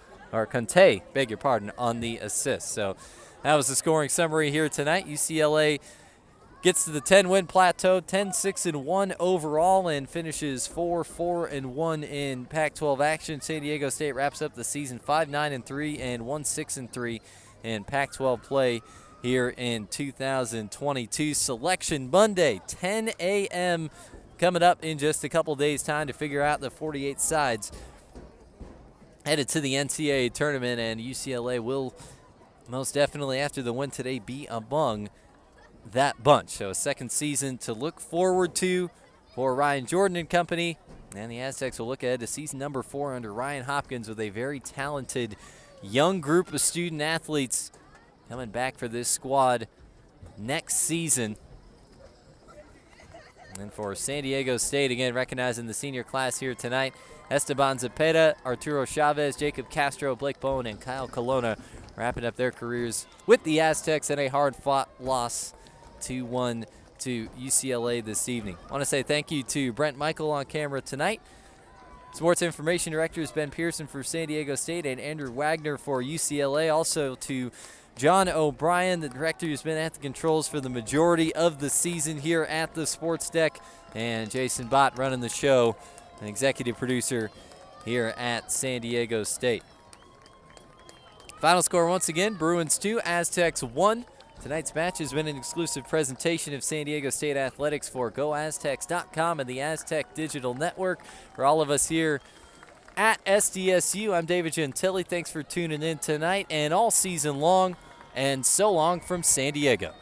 beg your pardon, on the assist. So that was the scoring summary here tonight. UCLA gets to the 10-win plateau, 10-6-1 overall, and finishes 4-4-1 in Pac-12 action. San Diego State wraps up the season 5-9-3 and 1-6-3 in Pac-12 play here in 2022. Selection Monday, 10 a.m. coming up in just a couple days' time to figure out the 48 sides headed to the NCAA tournament, and UCLA will most definitely, after the win today, be among that bunch. So a second season to look forward to for Ryan Jordan and company, and the Aztecs will look ahead to season number 4 under Ryan Hopkins with a very talented young group of student athletes coming back for this squad next season. And for San Diego State, again, recognizing the senior class here tonight, Esteban Zepeda, Arturo Chavez, Jacob Castro, Blake Bowen, and Kyle Colonna wrapping up their careers with the Aztecs in a hard-fought loss 2-1 to UCLA this evening. I want to say thank you to Brent Michael on camera tonight. Sports Information Director is Ben Pearson for San Diego State and Andrew Wagner for UCLA. Also to John O'Brien, the director who's been at the controls for the majority of the season here at the Sports Deck, and Jason Bott running the show, an executive producer here at San Diego State. Final score once again, Bruins 2, Aztecs 1. Tonight's match has been an exclusive presentation of San Diego State Athletics for GoAztecs.com and the Aztec Digital Network. For all of us here at SDSU, I'm David Gentili. Thanks for tuning in tonight and all season long, and so long from San Diego.